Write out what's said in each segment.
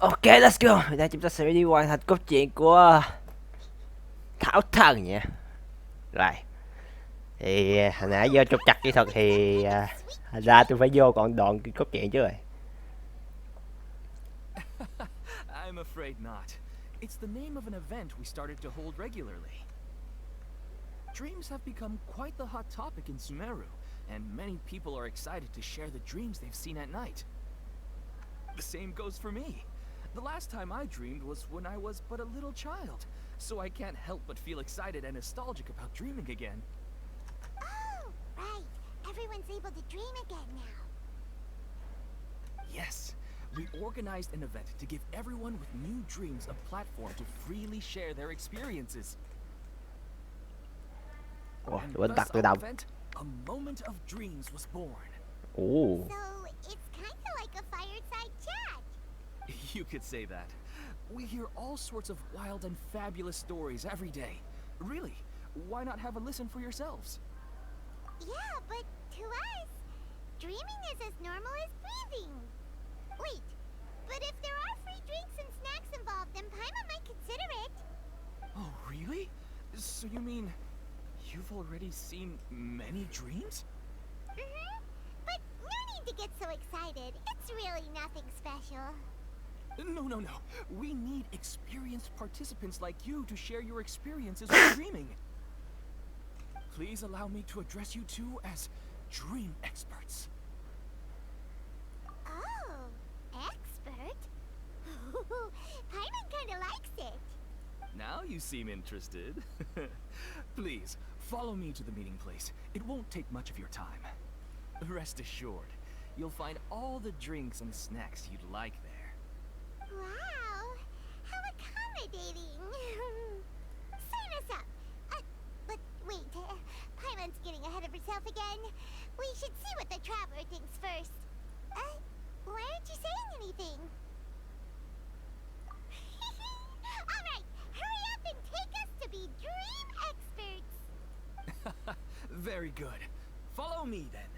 Ok, let's go. Bây giờ chúng ta sẽ đi hoàn thành cốt truyện của Thảo Thần nha. Rồi. Thì hồi nãy do trục trặc kỹ thuật thì thành ra tôi phải vô còn đoạn cốt truyện chứ rồi. I'm afraid not. It's the name of an event we started to hold regularly. Dreams have become quite the hot topic in Sumeru, and many people are excited to share the dreams they've seen at night. The same goes for me. The last time I dreamed was when I was but a little child, so I can't help but feel excited and nostalgic about dreaming again. Oh, right. Everyone's able to dream again now. Yes, we organized an event to give everyone with new dreams a platform to freely share their experiences. Ủa, And quên thus tắt tự our động. event, a moment of dreams was born. Ồ. So, it's kind of like a fireside chat. You could say that. We hear all sorts of wild and fabulous stories every day. Really, why not have a listen for yourselves? Yeah, but to us, dreaming is as normal as breathing. Wait, but if there are free drinks and snacks involved, then Paimon might consider it. Oh, really? So you mean you've already seen many dreams? Mm-hmm. But no need to get so excited. It's really nothing special. No. We need experienced participants like you to share your experiences with dreaming. Please allow me to address you two as dream experts. Oh, expert? Paimon kind of likes it. Now you seem interested. Please, follow me to the meeting place. It won't take much of your time. Rest assured, you'll find all the drinks and snacks you'd like there. Wow, how accommodating. Sign us up. But wait, Paimon's getting ahead of herself again. We should see what the traveler thinks first. Why aren't you saying anything? Alright, hurry up and take us to be dream experts. Very good. Follow me then.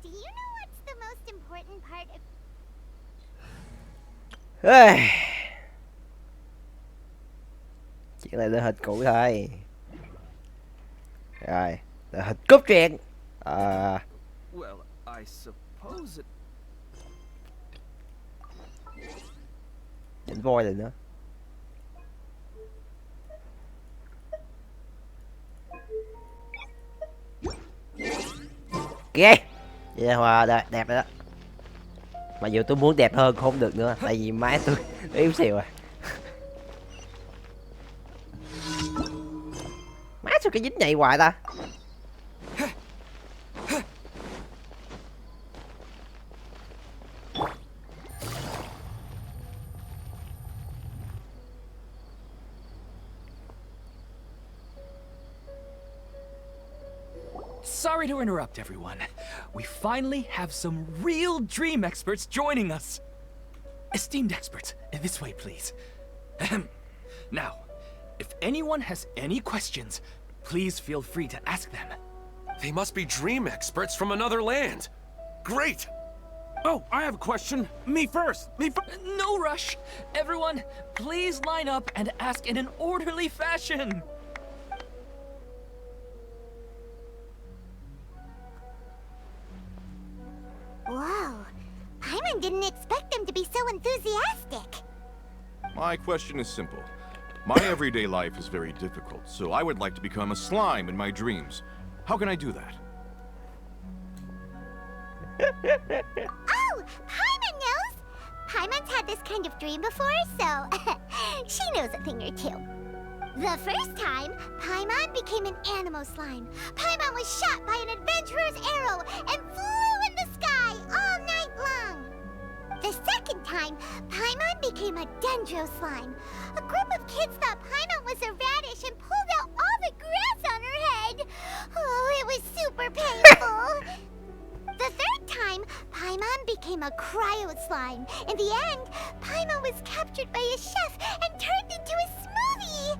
Do you know what's the most important part of... Ê. Chuyện này là hình cũ thôi. Rồi, là hình cốt truyện. Well, I suppose it... Chỉnh voi rồi nữa. Ghê. Vậy là Hòa đẹp rồi đó. Mà dù tôi muốn đẹp hơn không được nữa, tại vì máy tôi yếu xìu rồi. Má sao cái dính nhạy hoài ta. Sorry to interrupt, everyone. We finally have some real dream experts joining us. Esteemed experts, this way, please. Ahem. Now, if anyone has any questions, please feel free to ask them. They must be dream experts from another land. Great! Oh, I have a question. Me first. No rush. Everyone, please line up and ask in an orderly fashion. Whoa, Paimon didn't expect them to be so enthusiastic. My question is simple. My everyday life is very difficult, so I would like to become a slime in my dreams. How can I do that? Oh, Paimon knows! Paimon's had this kind of dream before, so she knows a thing or two. The first time, Paimon became an animal slime. Paimon was shot by an adventurer's arrow and flew in the sky all night long. The second time, Paimon became a dendro slime. A group of kids thought Paimon was a radish and pulled out all the grass on her head. Oh, it was super painful. The third time, Paimon became a cryo slime. In the end, Paimon was captured by a chef and turned into a smoothie.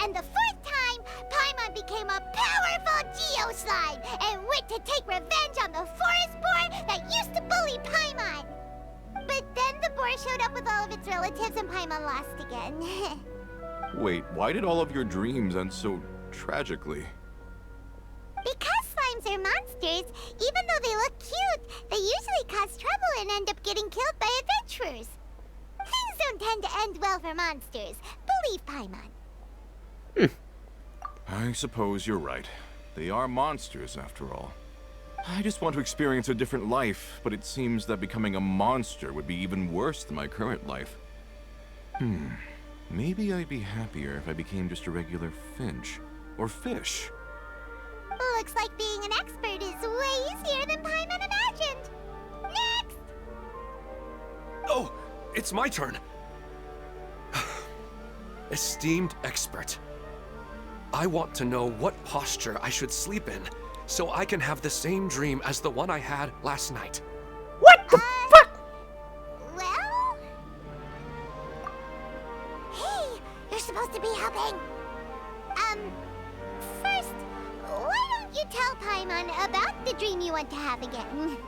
And the fourth time, Paimon Paimon became a powerful Geo Slime and went to take revenge on the forest boar that used to bully Paimon. But then the boar showed up with all of its relatives and Paimon lost again. Wait, why did all of your dreams end so tragically? Because slimes are monsters, even though they look cute, they usually cause trouble and end up getting killed by adventurers. Things don't tend to end well for monsters. Believe Paimon. I suppose you're right. They are monsters, after all. I just want to experience a different life, but it seems that becoming a monster would be even worse than my current life. Maybe I'd be happier if I became just a regular finch. Or fish. Looks like being an expert is way easier than Paimon imagined. Next! Oh, it's my turn. Esteemed expert, I want to know what posture I should sleep in so I can have the same dream as the one I had last night. What the fuck? Well... Hey, you're supposed to be helping. First, why don't you tell Paimon about the dream you want to have again?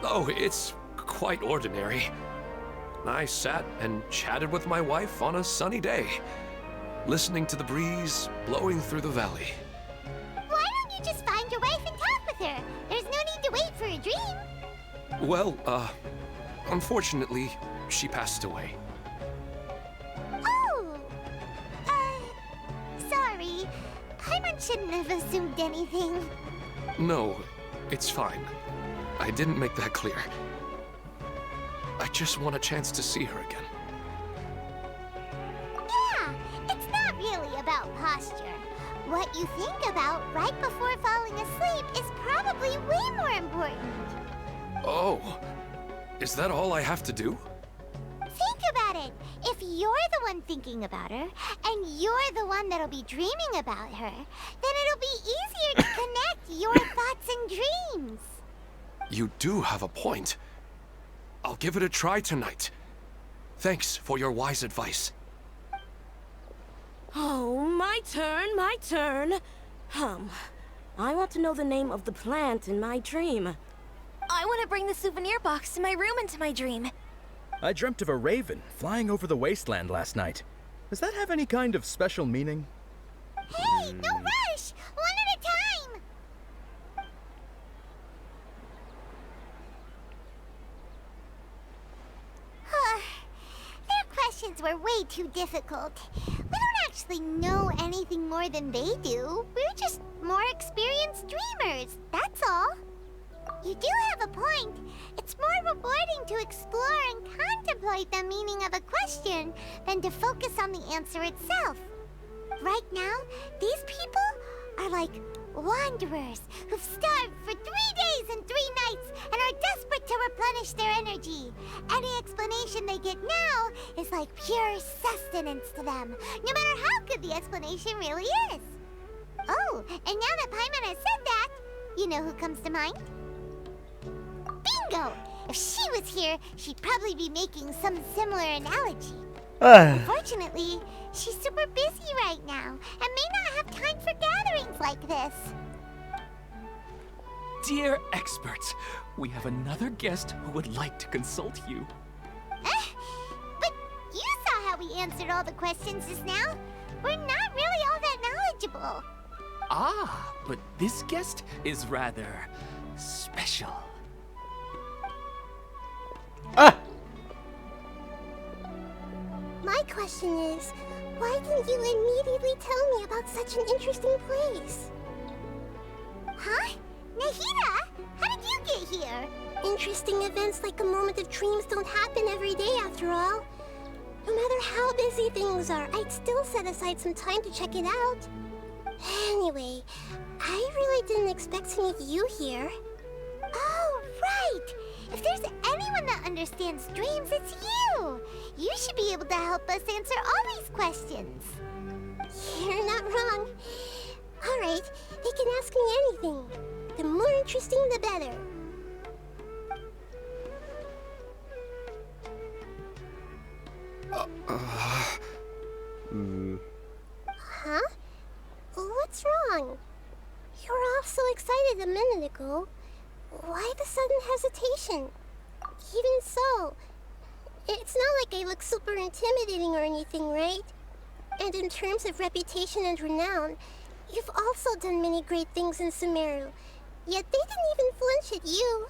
Oh, it's quite ordinary. I sat and chatted with my wife on a sunny day, listening to the breeze blowing through the valley. Why don't you just find your wife and talk with her? There's no need to wait for a dream. Well, unfortunately, she passed away. Oh! Sorry. Paimon shouldn't have assumed anything. No, it's fine. I didn't make that clear. I just want a chance to see her again. Yeah, it's not really about posture. What you think about right before falling asleep is probably way more important. Oh, is that all I have to do? Think about it. If you're the one thinking about her, and you're the one that'll be dreaming about her, then it'll be easier to connect your thoughts and dreams. You do have a point. I'll give it a try tonight. Thanks for your wise advice. Oh, my turn, my turn. I want to know the name of the plant in my dream. I want to bring the souvenir box to my room into my dream. I dreamt of a raven flying over the wasteland last night. Does that have any kind of special meaning? Hey, no rush! One at a time! Their questions were way too difficult. We don't actually know anything more than they do. We're just more experienced dreamers, that's all. You do have a point. It's more rewarding to explore and contemplate the meaning of a question than to focus on the answer itself. Right now, these people are like wanderers who've starved for 3 days and 3 nights and are desperate to replenish their energy. Any explanation they get now is like pure sustenance to them, no matter how good the explanation really is. Oh, and now that Paimon has said that, you know who comes to mind? Bingo! If she was here, she'd probably be making some similar analogy. Unfortunately, she's super busy right now and may not have time for gatherings like this. Dear experts, we have another guest who would like to consult you. But you saw how we answered all the questions just now. We're not really all that knowledgeable. Ah, but this guest is rather special. My question is, why didn't you immediately tell me about such an interesting place? Huh? Nahida? How did you get here? Interesting events like a moment of dreams don't happen every day after all. No matter how busy things are, I'd still set aside some time to check it out. Anyway, I really didn't expect to meet you here. Oh, right! If there's anyone that understands dreams, it's you! You should be able to help us answer all these questions. You're not wrong. Alright, they can ask me anything. The more interesting, the better. Huh? What's a minute ago. Why the sudden hesitation? Even so, it's not like I look super intimidating or anything, right? And in terms of reputation and renown, you've also done many great things in Sumeru, yet they didn't even flinch at you.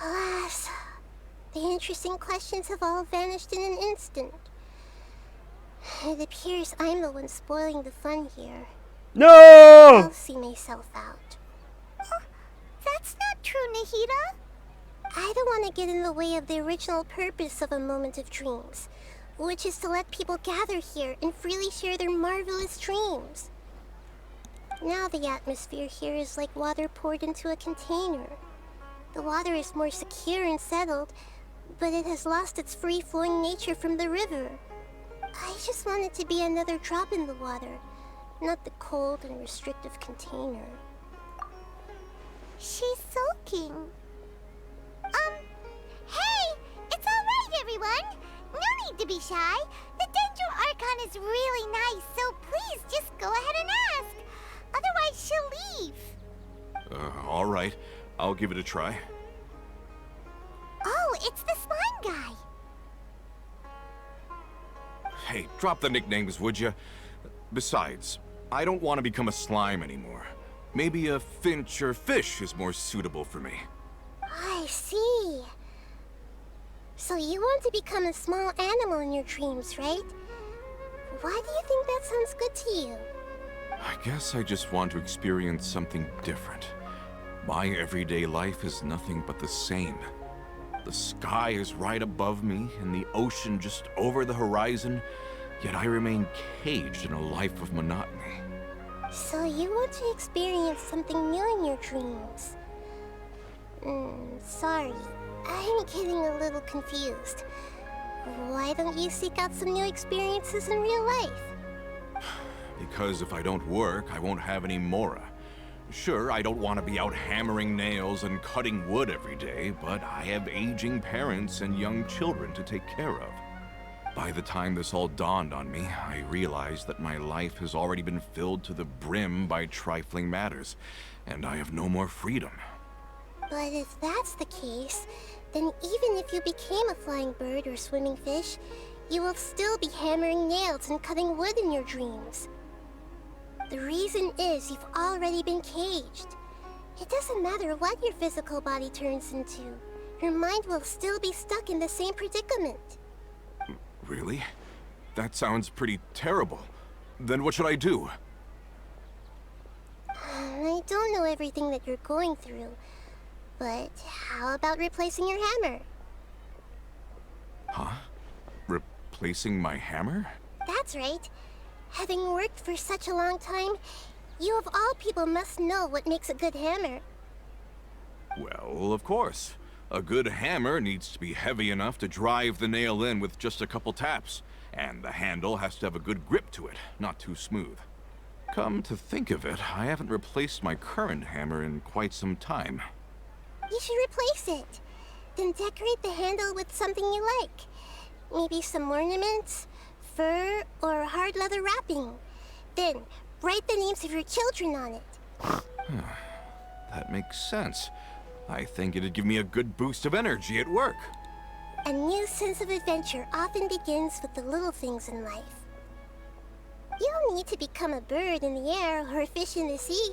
Alas, the interesting questions have all vanished in an instant. It appears I'm the one spoiling the fun here. No! I'll see myself out. That's not true, Nahida. I don't want to get in the way of the original purpose of a moment of dreams, which is to let people gather here and freely share their marvelous dreams. Now the atmosphere here is like water poured into a container. The water is more secure and settled, but it has lost its free-flowing nature from the river. I just want it to be another drop in the water, not the cold and restrictive container. She's sulking. Hey! It's alright, everyone! No need to be shy. The Dendro Archon is really nice, so please just go ahead and ask. Otherwise, she'll leave. All right. I'll give it a try. Oh, it's the slime guy. Hey, drop the nicknames, would you? Besides, I don't want to become a slime anymore. Maybe a finch or fish is more suitable for me. I see. So you want to become a small animal in your dreams, right? Why do you think that sounds good to you? I guess I just want to experience something different. My everyday life is nothing but the same. The sky is right above me and the ocean just over the horizon, yet I remain caged in a life of monotony. So you want to experience something new in your dreams? Sorry, I'm getting a little confused. Why don't you seek out some new experiences in real life? Because if I don't work, I won't have any mora. Sure, I don't want to be out hammering nails and cutting wood every day, but I have aging parents and young children to take care of. By the time this all dawned on me, I realized that my life has already been filled to the brim by trifling matters, and I have no more freedom. But if that's the case, then even if you became a flying bird or swimming fish, you will still be hammering nails and cutting wood in your dreams. The reason is you've already been caged. It doesn't matter what your physical body turns into. Your mind will still be stuck in the same predicament. Really? That sounds pretty terrible. Then what should I do? I don't know everything that you're going through, but how about replacing your hammer? Huh? Replacing my hammer? That's right. Having worked for such a long time, you of all people must know what makes a good hammer. Well, of course. A good hammer needs to be heavy enough to drive the nail in with just a couple taps, and the handle has to have a good grip to it, not too smooth. Come to think of it, I haven't replaced my current hammer in quite some time. You should replace it. Then decorate the handle with something you like. Maybe some ornaments, fur, or hard leather wrapping. Then, write the names of your children on it. That makes sense. I think it'd give me a good boost of energy at work. A new sense of adventure often begins with the little things in life. You don't need to become a bird in the air or a fish in the sea.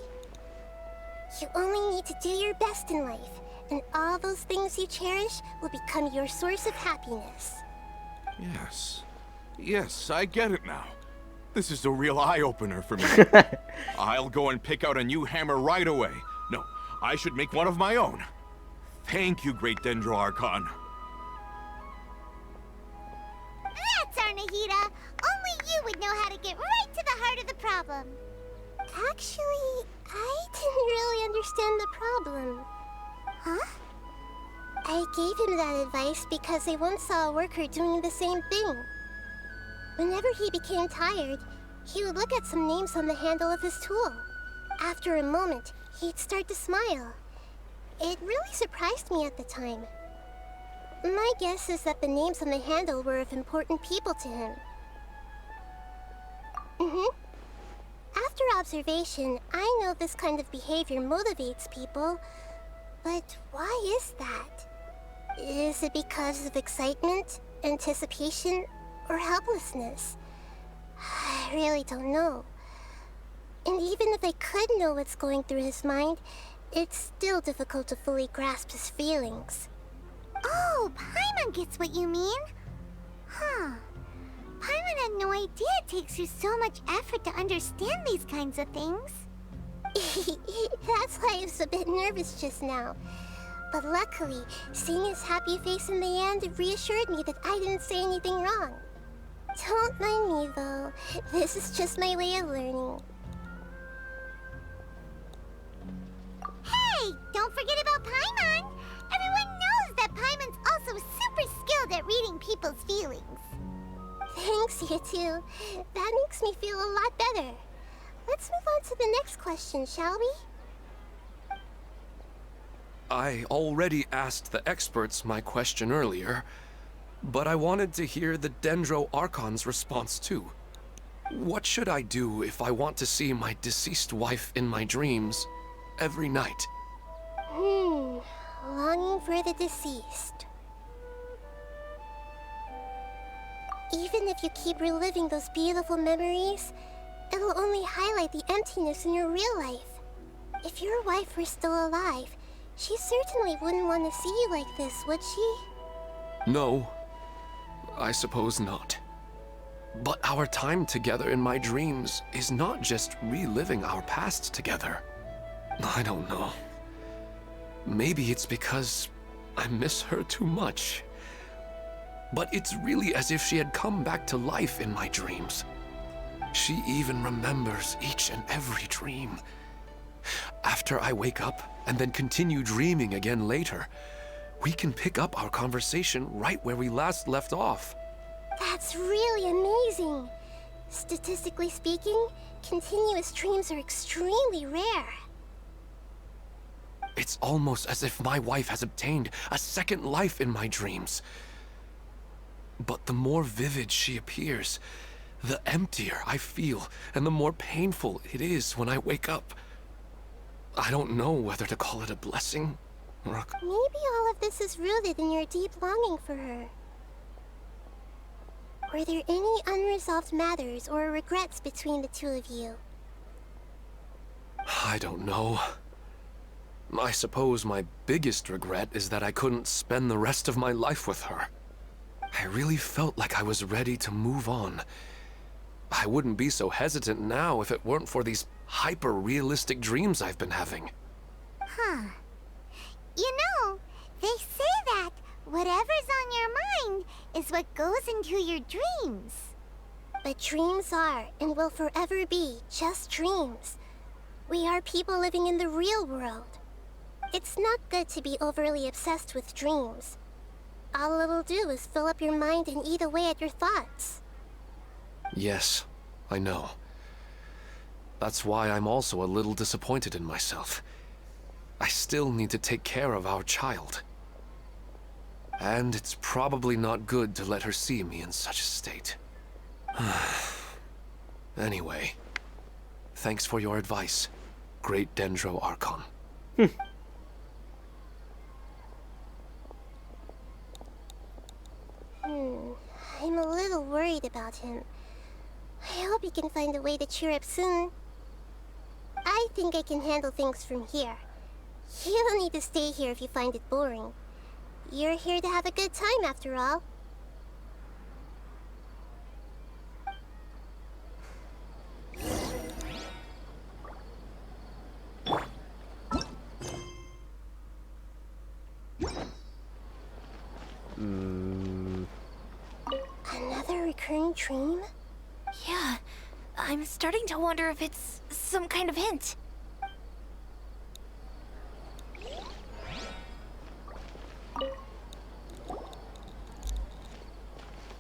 You only need to do your best in life, and all those things you cherish will become your source of happiness. Yes. Yes, I get it now. This is a real eye-opener for me. I'll go and pick out a new hammer right away. No, I should make one of my own. Thank you, Great Dendro Archon. That's our Nahida. Only you would know how to get right to the heart of the problem. Actually, I didn't really understand the problem. Huh? I gave him that advice because I once saw a worker doing the same thing. Whenever he became tired, he would look at some names on the handle of his tool. After a moment, he'd start to smile. It really surprised me at the time. My guess is that the names on the handle were of important people to him. After observation, I know this kind of behavior motivates people. But why is that? Is it because of excitement, anticipation, or helplessness? I really don't know. And even if I could know what's going through his mind, it's still difficult to fully grasp his feelings. Oh, Paimon gets what you mean. Huh. Paimon had no idea it takes you so much effort to understand these kinds of things. That's why I was a bit nervous just now. But luckily, seeing his happy face in the end reassured me that I didn't say anything wrong. Don't mind me though. This is just my way of learning. Hey, don't forget about Paimon! Everyone knows that Paimon's also super skilled at reading people's feelings. Thanks, you two. That makes me feel a lot better. Let's move on to the next question, shall we? I already asked the experts my question earlier, but I wanted to hear the Dendro Archon's response too. What should I do if I want to see my deceased wife in my dreams every night? Longing for the deceased. Even if you keep reliving those beautiful memories, it'll only highlight the emptiness in your real life. If your wife were still alive, she certainly wouldn't want to see you like this, would she? No, I suppose not. But our time together in my dreams is not just reliving our past together. I don't know. Maybe it's because I miss her too much. But it's really as if she had come back to life in my dreams. She even remembers each and every dream. After I wake up and then continue dreaming again later, we can pick up our conversation right where we last left off. That's really amazing. Statistically speaking, continuous dreams are extremely rare. It's almost as if my wife has obtained a second life in my dreams. But the more vivid she appears, the emptier I feel, and the more painful it is when I wake up. I don't know whether to call it a blessing or a... Maybe all of this is rooted in your deep longing for her. Were there any unresolved matters or regrets between the two of you? I don't know. I suppose my biggest regret is that I couldn't spend the rest of my life with her. I really felt like I was ready to move on. I wouldn't be so hesitant now if it weren't for these hyper-realistic dreams I've been having. Huh. You know, they say that whatever's on your mind is what goes into your dreams. But dreams are, and will forever be, just dreams. We are people living in the real world. It's not good to be overly obsessed with dreams. All it'll do is fill up your mind and eat away at your thoughts. Yes, I know. That's why I'm also a little disappointed in myself. I still need to take care of our child. And it's probably not good to let her see me in such a state. Anyway, thanks for your advice, Great Dendro Archon. I'm a little worried about him. I hope he can find a way to cheer up soon. I think I can handle things from here. You don't need to stay here if you find it boring. You're here to have a good time after all. Another recurring dream? Yeah, I'm starting to wonder if it's some kind of hint.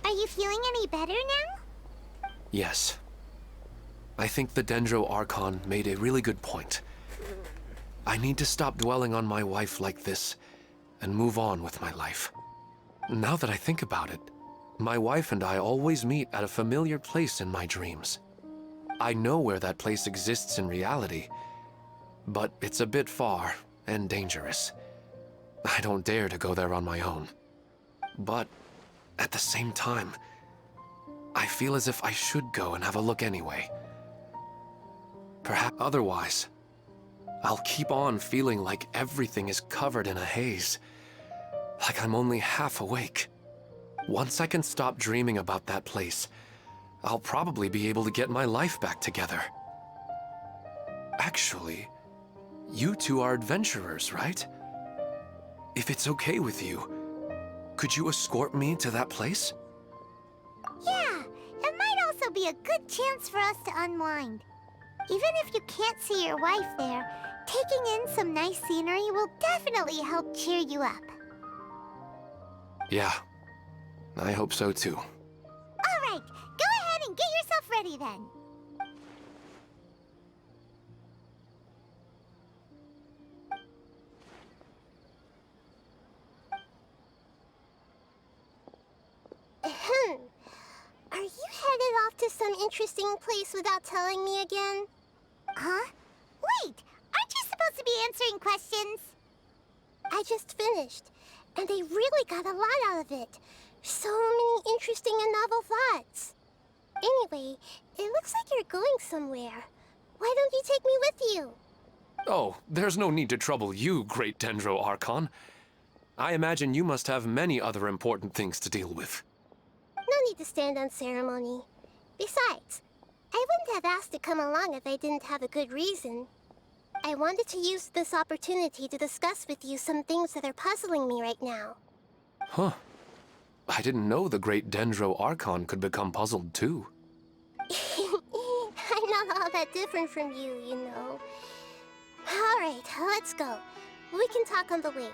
Are you feeling any better now? Yes. I think the Dendro Archon made a really good point. I need to stop dwelling on my wife like this and move on with my life. Now that I think about it, my wife and I always meet at a familiar place in my dreams. I know where that place exists in reality, but it's a bit far and dangerous. I don't dare to go there on my own. But at the same time, I feel as if I should go and have a look anyway. Perhaps otherwise, I'll keep on feeling like everything is covered in a haze, like I'm only half awake. Once I can stop dreaming about that place, I'll probably be able to get my life back together. Actually, you two are adventurers, right? If it's okay with you, could you escort me to that place? Yeah, it might also be a good chance for us to unwind. Even if you can't see your wife there, taking in some nice scenery will definitely help cheer you up. Yeah, I hope so too. All right, go ahead and get yourself ready then. Are you headed off to some interesting place without telling me again? Huh? Wait, aren't you supposed to be answering questions? I just finished, and they really got a lot out of it. So many interesting and novel thoughts. Anyway, it looks like you're going somewhere. Why don't you take me with you? Oh, there's no need to trouble you, Great Dendro Archon. I imagine you must have many other important things to deal with. No need to stand on ceremony. Besides, I wouldn't have asked to come along if I didn't have a good reason. I wanted to use this opportunity to discuss with you some things that are puzzling me right now. Huh. I didn't know the Great Dendro Archon could become puzzled too. I'm not all that different from you, you know. Alright, let's go. We can talk on the way.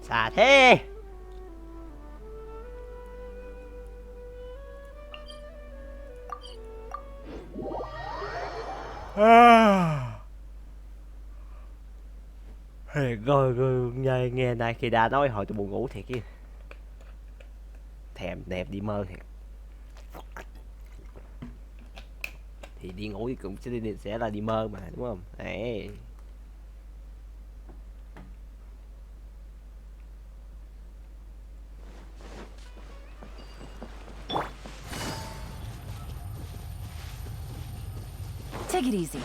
Xa thế. Nghe này khi đã nói hồi tôi buồn ngủ thiệt chứ. Thèm đẹp đi mơ thiệt. Thì đi ngủ thì cũng sẽ là đi mơ mà, đúng không? Đấy. Take it easy.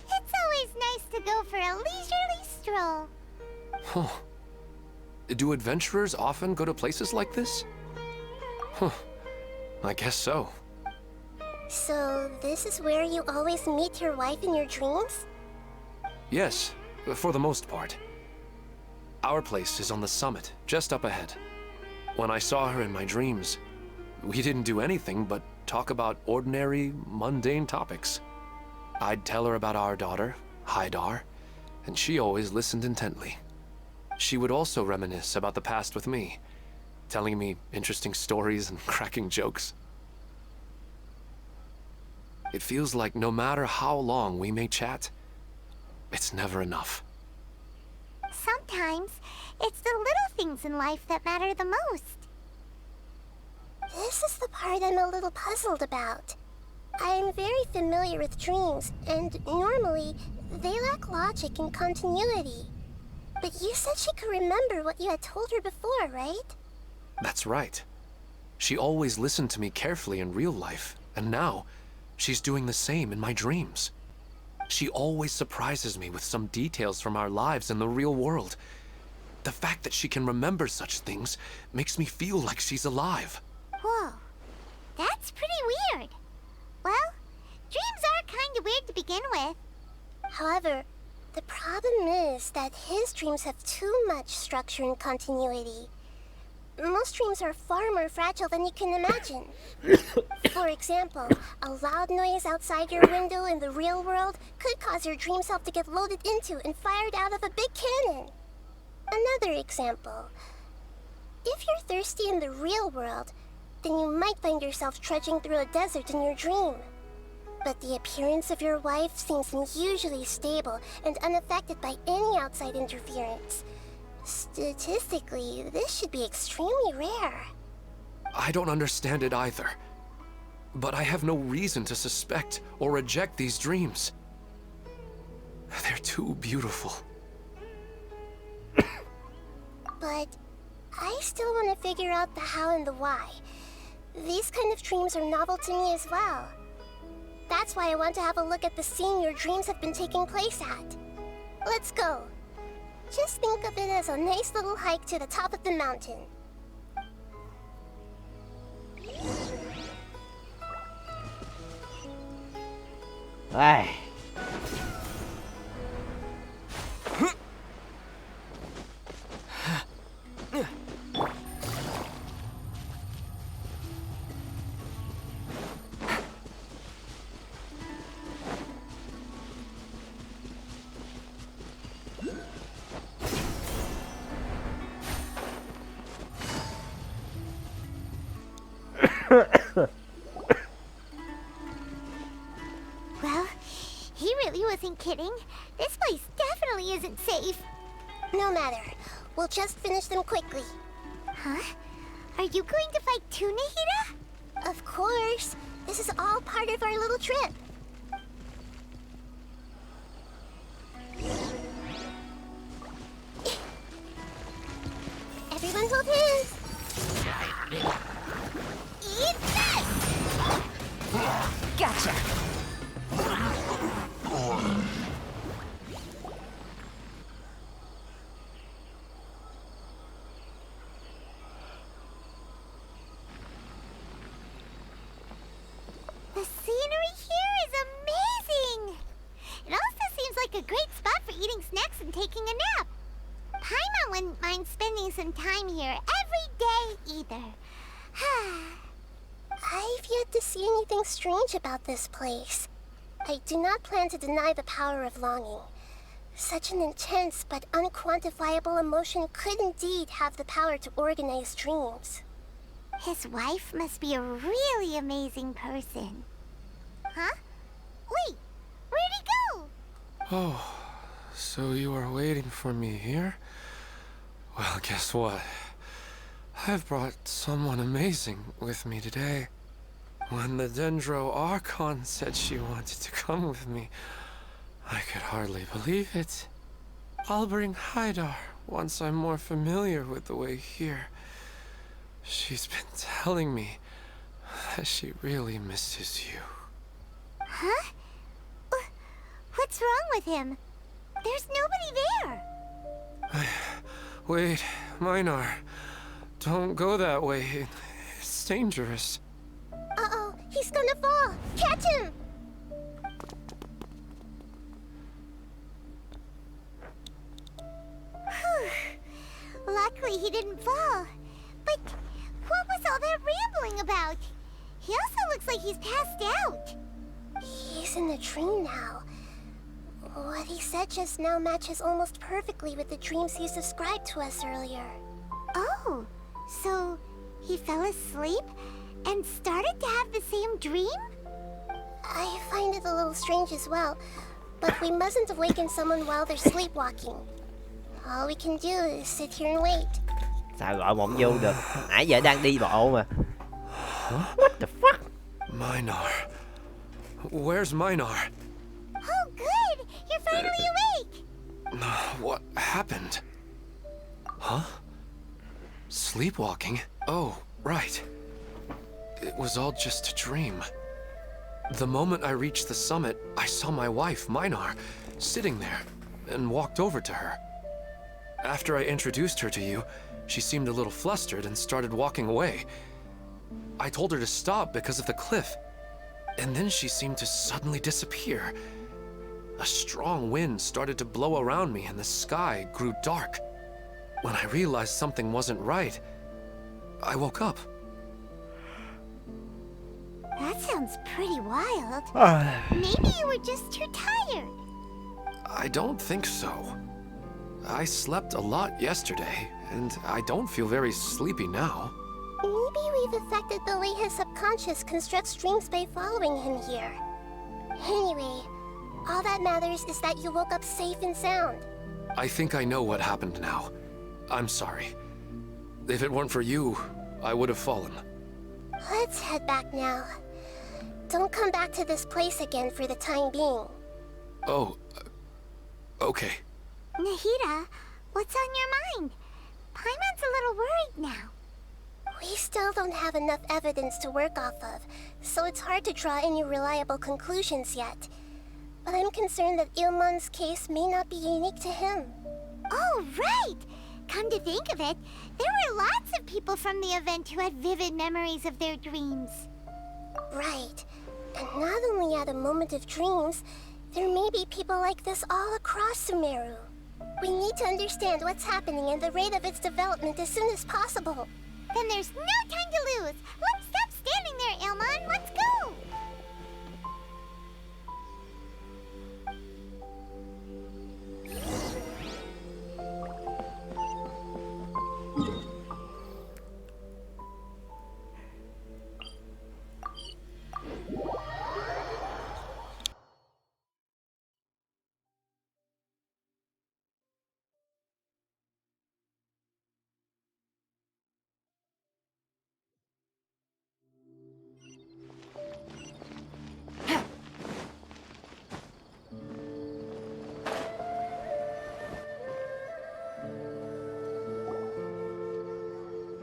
It's always nice to go for a leisurely stroll. Huh. Do adventurers often go to places like this? Huh. I guess so. So, this is where you always meet your wife in your dreams? Yes, for the most part. Our place is on the summit, just up ahead. When I saw her in my dreams, we didn't do anything but talk about ordinary, mundane topics. I'd tell her about our daughter, Haidar, and she always listened intently. She would also reminisce about the past with me, telling me interesting stories and cracking jokes. It feels like no matter how long we may chat, it's never enough. Sometimes, it's the little things in life that matter the most. This is the part I'm a little puzzled about. I'm very familiar with dreams, and normally, they lack logic and continuity. But you said she could remember what you had told her before, right? That's right. She always listened to me carefully in real life, and now, she's doing the same in my dreams. She always surprises me with some details from our lives in the real world. The fact that she can remember such things makes me feel like she's alive. Whoa, that's pretty weird. Well, dreams are kind of weird to begin with. However, The problem is that his dreams have too much structure and continuity. Most dreams are far more fragile than you can imagine. For example, a loud noise outside your window in the real world could cause your dream self to get loaded into and fired out of a big cannon. Another example. If you're thirsty in the real world, then you might find yourself trudging through a desert in your dream. But the appearance of your wife seems unusually stable and unaffected by any outside interference. Statistically, this should be extremely rare. I don't understand it either. But I have no reason to suspect or reject these dreams. They're too beautiful. But I still want to figure out the how and the why. These kind of dreams are novel to me as well. That's why I want to have a look at the scene your dreams have been taking place at. Let's go. Just think of it as a nice little hike to the top of the mountain. Ai. Well, he really wasn't kidding. This place definitely isn't safe. No matter. We'll just finish them quickly. Huh? Are you going to fight too, Nahida? Of course. This is all part of our little trip. Everyone hold hands. Eat this! Gotcha. The scenery here is amazing! It also seems like a great spot for eating snacks and taking a nap. Paimon wouldn't mind spending some time here every day either. I've yet to see anything strange about this place. I do not plan to deny the power of longing. Such an intense but unquantifiable emotion could indeed have the power to organize dreams. His wife must be a really amazing person. Huh? Wait, where'd he go? Oh, so you are waiting for me here? Well, guess what? I've brought someone amazing with me today. When the Dendro Archon said she wanted to come with me, I could hardly believe it. I'll bring Haidar once I'm more familiar with the way here. She's been telling me that she really misses you. Huh? What's wrong with him? There's nobody there. Wait, Minar. Don't go that way. It's dangerous. Uh-oh, he's gonna fall! Catch him! Luckily he didn't fall. But what was all that rambling about? He also looks like he's passed out. He's in a dream now. What he said just now matches almost perfectly with the dreams he's described to us earlier. Oh, so he fell asleep and started to have the same dream? I find it a little strange as well, but we mustn't awaken someone while they're sleepwalking. All we can do is sit here and wait. Sao gọi mộng vô được? Nãy giờ đang đi bộ mà. What the fuck? Minar. Where's Minar? Oh, good! You're finally awake! What happened? Huh? Sleepwalking? Oh, right. It was all just a dream. The moment I reached the summit, I saw my wife, Minar, sitting there, and walked over to her. After I introduced her to you, she seemed a little flustered and started walking away. I told her to stop because of the cliff, and then she seemed to suddenly disappear. A strong wind started to blow around me and the sky grew dark. When I realized something wasn't right, I woke up. That sounds pretty wild. Maybe you were just too tired. I don't think so. I slept a lot yesterday, and I don't feel very sleepy now. Maybe we've affected the way his subconscious constructs dreams by following him here. Anyway, all that matters is that you woke up safe and sound. I think I know what happened now. I'm sorry. If it weren't for you, I would have fallen. Let's head back now. Don't come back to this place again for the time being. Oh, okay. Nahida, what's on your mind? Paimon's a little worried now. We still don't have enough evidence to work off of, so it's hard to draw any reliable conclusions yet. But I'm concerned that Ilmon's case may not be unique to him. Oh, right! Come to think of it, there were lots of people from the event who had vivid memories of their dreams. Right. And not only at a moment of dreams, there may be people like this all across Sumeru. We need to understand what's happening and the rate of its development as soon as possible. Then there's no time to lose. Let's stop standing there, Ilmon. Let's go!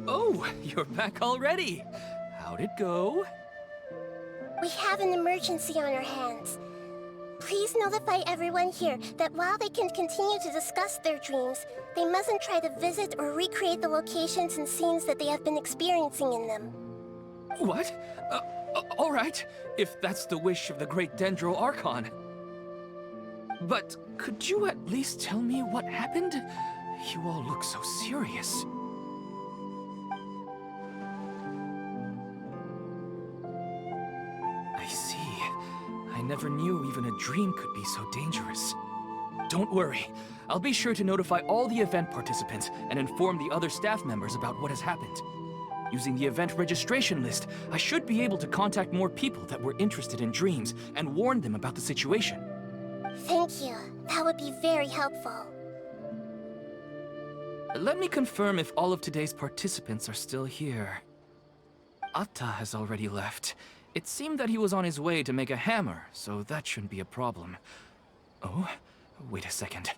Oh, you're back already. How'd it go? We have an emergency on our hands. Please notify everyone here that while they can continue to discuss their dreams, they mustn't try to visit or recreate the locations and scenes that they have been experiencing in them. What? All right, if that's the wish of the great Dendro Archon. But could you at least tell me what happened? You all look so serious. I see. I never knew even a dream could be so dangerous. Don't worry. I'll be sure to notify all the event participants and inform the other staff members about what has happened. Using the event registration list, I should be able to contact more people that were interested in dreams and warn them about the situation. Thank you. That would be very helpful. Let me confirm if all of today's participants are still here. Atta has already left. It seemed that he was on his way to make a hammer, so that shouldn't be a problem. Oh, wait a second.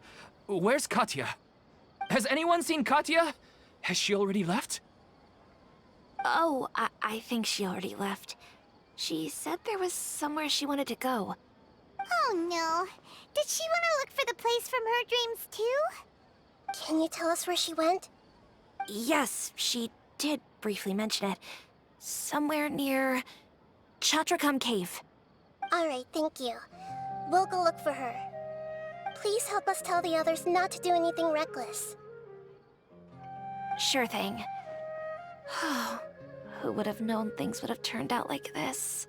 Where's Katya? Has anyone seen Katya? Has she already left? Oh, I think she already left. She said there was somewhere she wanted to go. Oh no. Did she want to look for the place from her dreams too? Can you tell us where she went? Yes, she did briefly mention it. Somewhere near Chatrakam Cave. Alright, thank you. We'll go look for her. Please help us tell the others not to do anything reckless. Sure thing. Who would have known things would have turned out like this?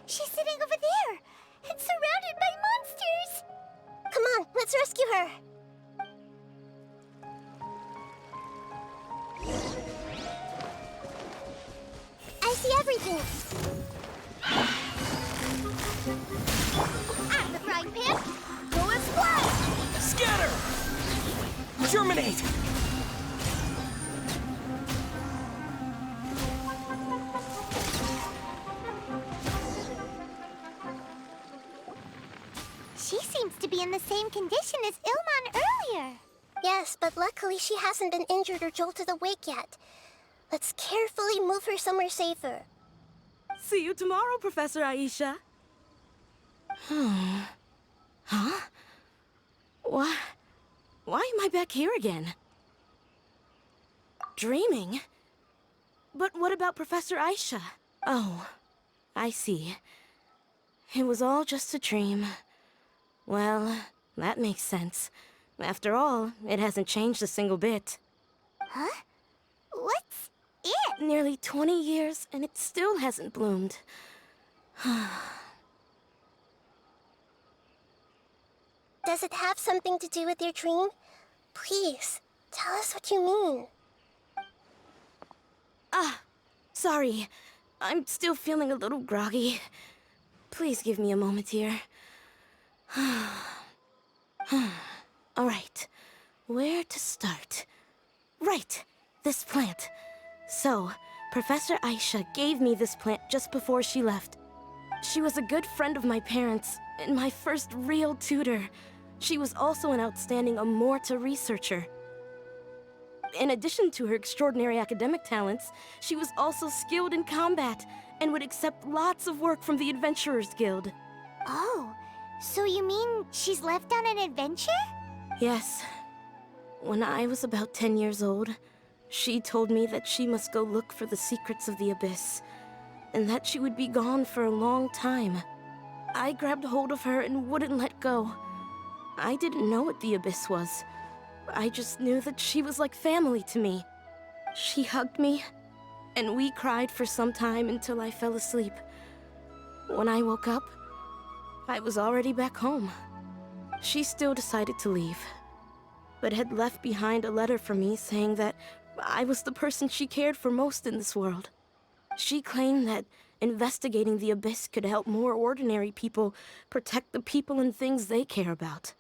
She's sitting over there and surrounded by monsters. Come on, let's rescue her. I see everything. Out of the frying pan, go and splash! Scatter! Germinate! She seems to be in the same condition as Ilman earlier. Yes, but luckily she hasn't been injured or jolted awake yet. Let's carefully move her somewhere safer. See you tomorrow, Professor Aisha. Huh? Why am I back here again? Dreaming? But what about Professor Aisha? Oh, I see. It was all just a dream. Well, that makes sense. After all, it hasn't changed a single bit. Huh? What's it? Nearly 20 years, and it still hasn't bloomed. Does it have something to do with your dream? Please, tell us what you mean. Sorry. I'm still feeling a little groggy. Please give me a moment here. Alright, where to start? Right, this plant. So, Professor Aisha gave me this plant just before she left. She was a good friend of my parents, and my first real tutor. She was also an outstanding Amorta researcher. In addition to her extraordinary academic talents, she was also skilled in combat, and would accept lots of work from the Adventurers Guild. Oh, so you mean she's left on an adventure? Yes. When I was about 10 years old, she told me that she must go look for the secrets of the Abyss, and that she would be gone for a long time. I grabbed hold of her and wouldn't let go. I didn't know what the Abyss was. I just knew that she was like family to me. She hugged me, and we cried for some time until I fell asleep. When I woke up, I was already back home. She still decided to leave, but had left behind a letter for me saying that I was the person she cared for most in this world. She claimed that investigating the Abyss could help more ordinary people protect the people and things they care about.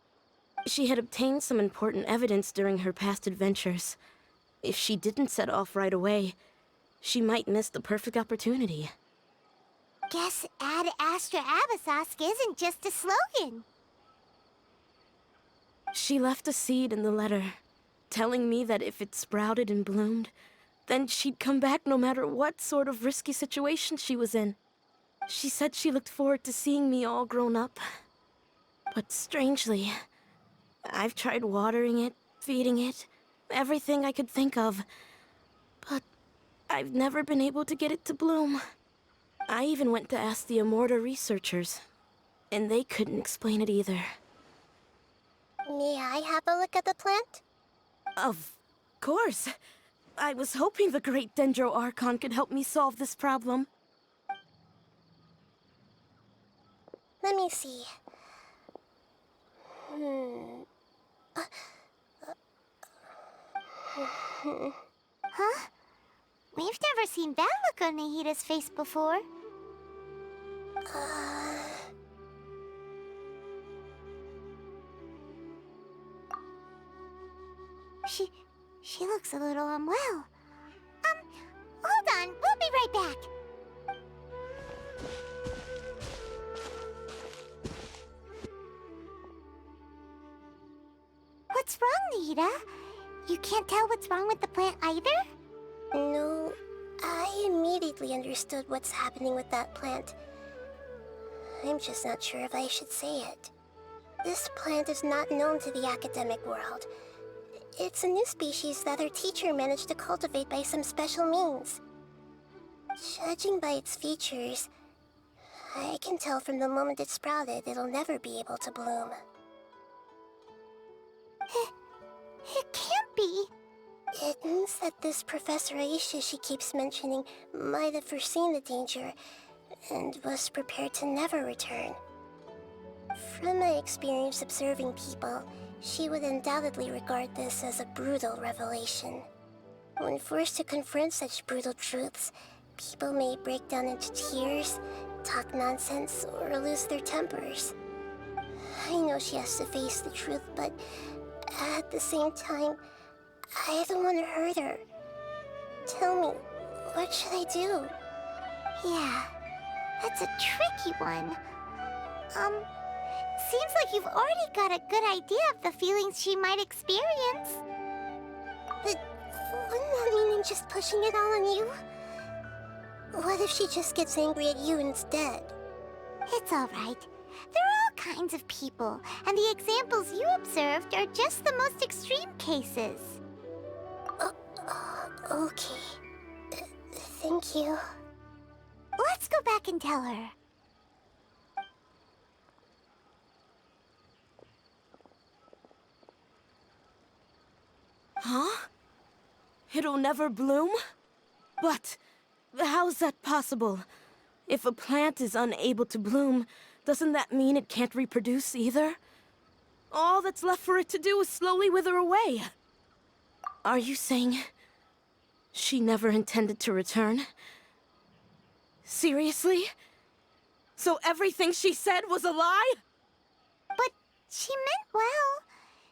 She had obtained some important evidence during her past adventures. If she didn't set off right away, she might miss the perfect opportunity. Guess Ad Astra Abyssosque isn't just a slogan. She left a seed in the letter, telling me that if it sprouted and bloomed, then she'd come back no matter what sort of risky situation she was in. She said she looked forward to seeing me all grown up. But strangely, I've tried watering it, feeding it, everything I could think of. But I've never been able to get it to bloom. I even went to ask the Amorta researchers, and they couldn't explain it either. May I have a look at the plant? Of course. I was hoping the great Dendro Archon could help me solve this problem. Let me see. Huh? We've never seen that look on Nahida's face before. She looks a little unwell. Hold on, we'll be right back. What's wrong, Nahida? You can't tell what's wrong with the plant either? No, I immediately understood what's happening with that plant. I'm just not sure if I should say it. This plant is not known to the academic world. It's a new species that our teacher managed to cultivate by some special means. Judging by its features, I can tell from the moment it sprouted it'll never be able to bloom. It can't be. It means that this Professor Aisha she keeps mentioning might have foreseen the danger and was prepared to never return. From my experience observing people, she would undoubtedly regard this as a brutal revelation. When forced to confront such brutal truths, people may break down into tears, talk nonsense, or lose their tempers. I know she has to face the truth, but at the same time, I don't want to hurt her. Tell me, what should I do? Yeah, that's a tricky one. seems like you've already got a good idea of the feelings she might experience. But wouldn't that mean I'm just pushing it all on you? What if she just gets angry at you instead? It's all right. There are all kinds of people, and the examples you observed are just the most extreme cases. Okay. Thank you. Let's go back and tell her. Huh? It'll never bloom? But how's that possible? If a plant is unable to bloom, doesn't that mean it can't reproduce either? All that's left for it to do is slowly wither away. Are you saying she never intended to return? Seriously? So everything she said was a lie? But she meant well.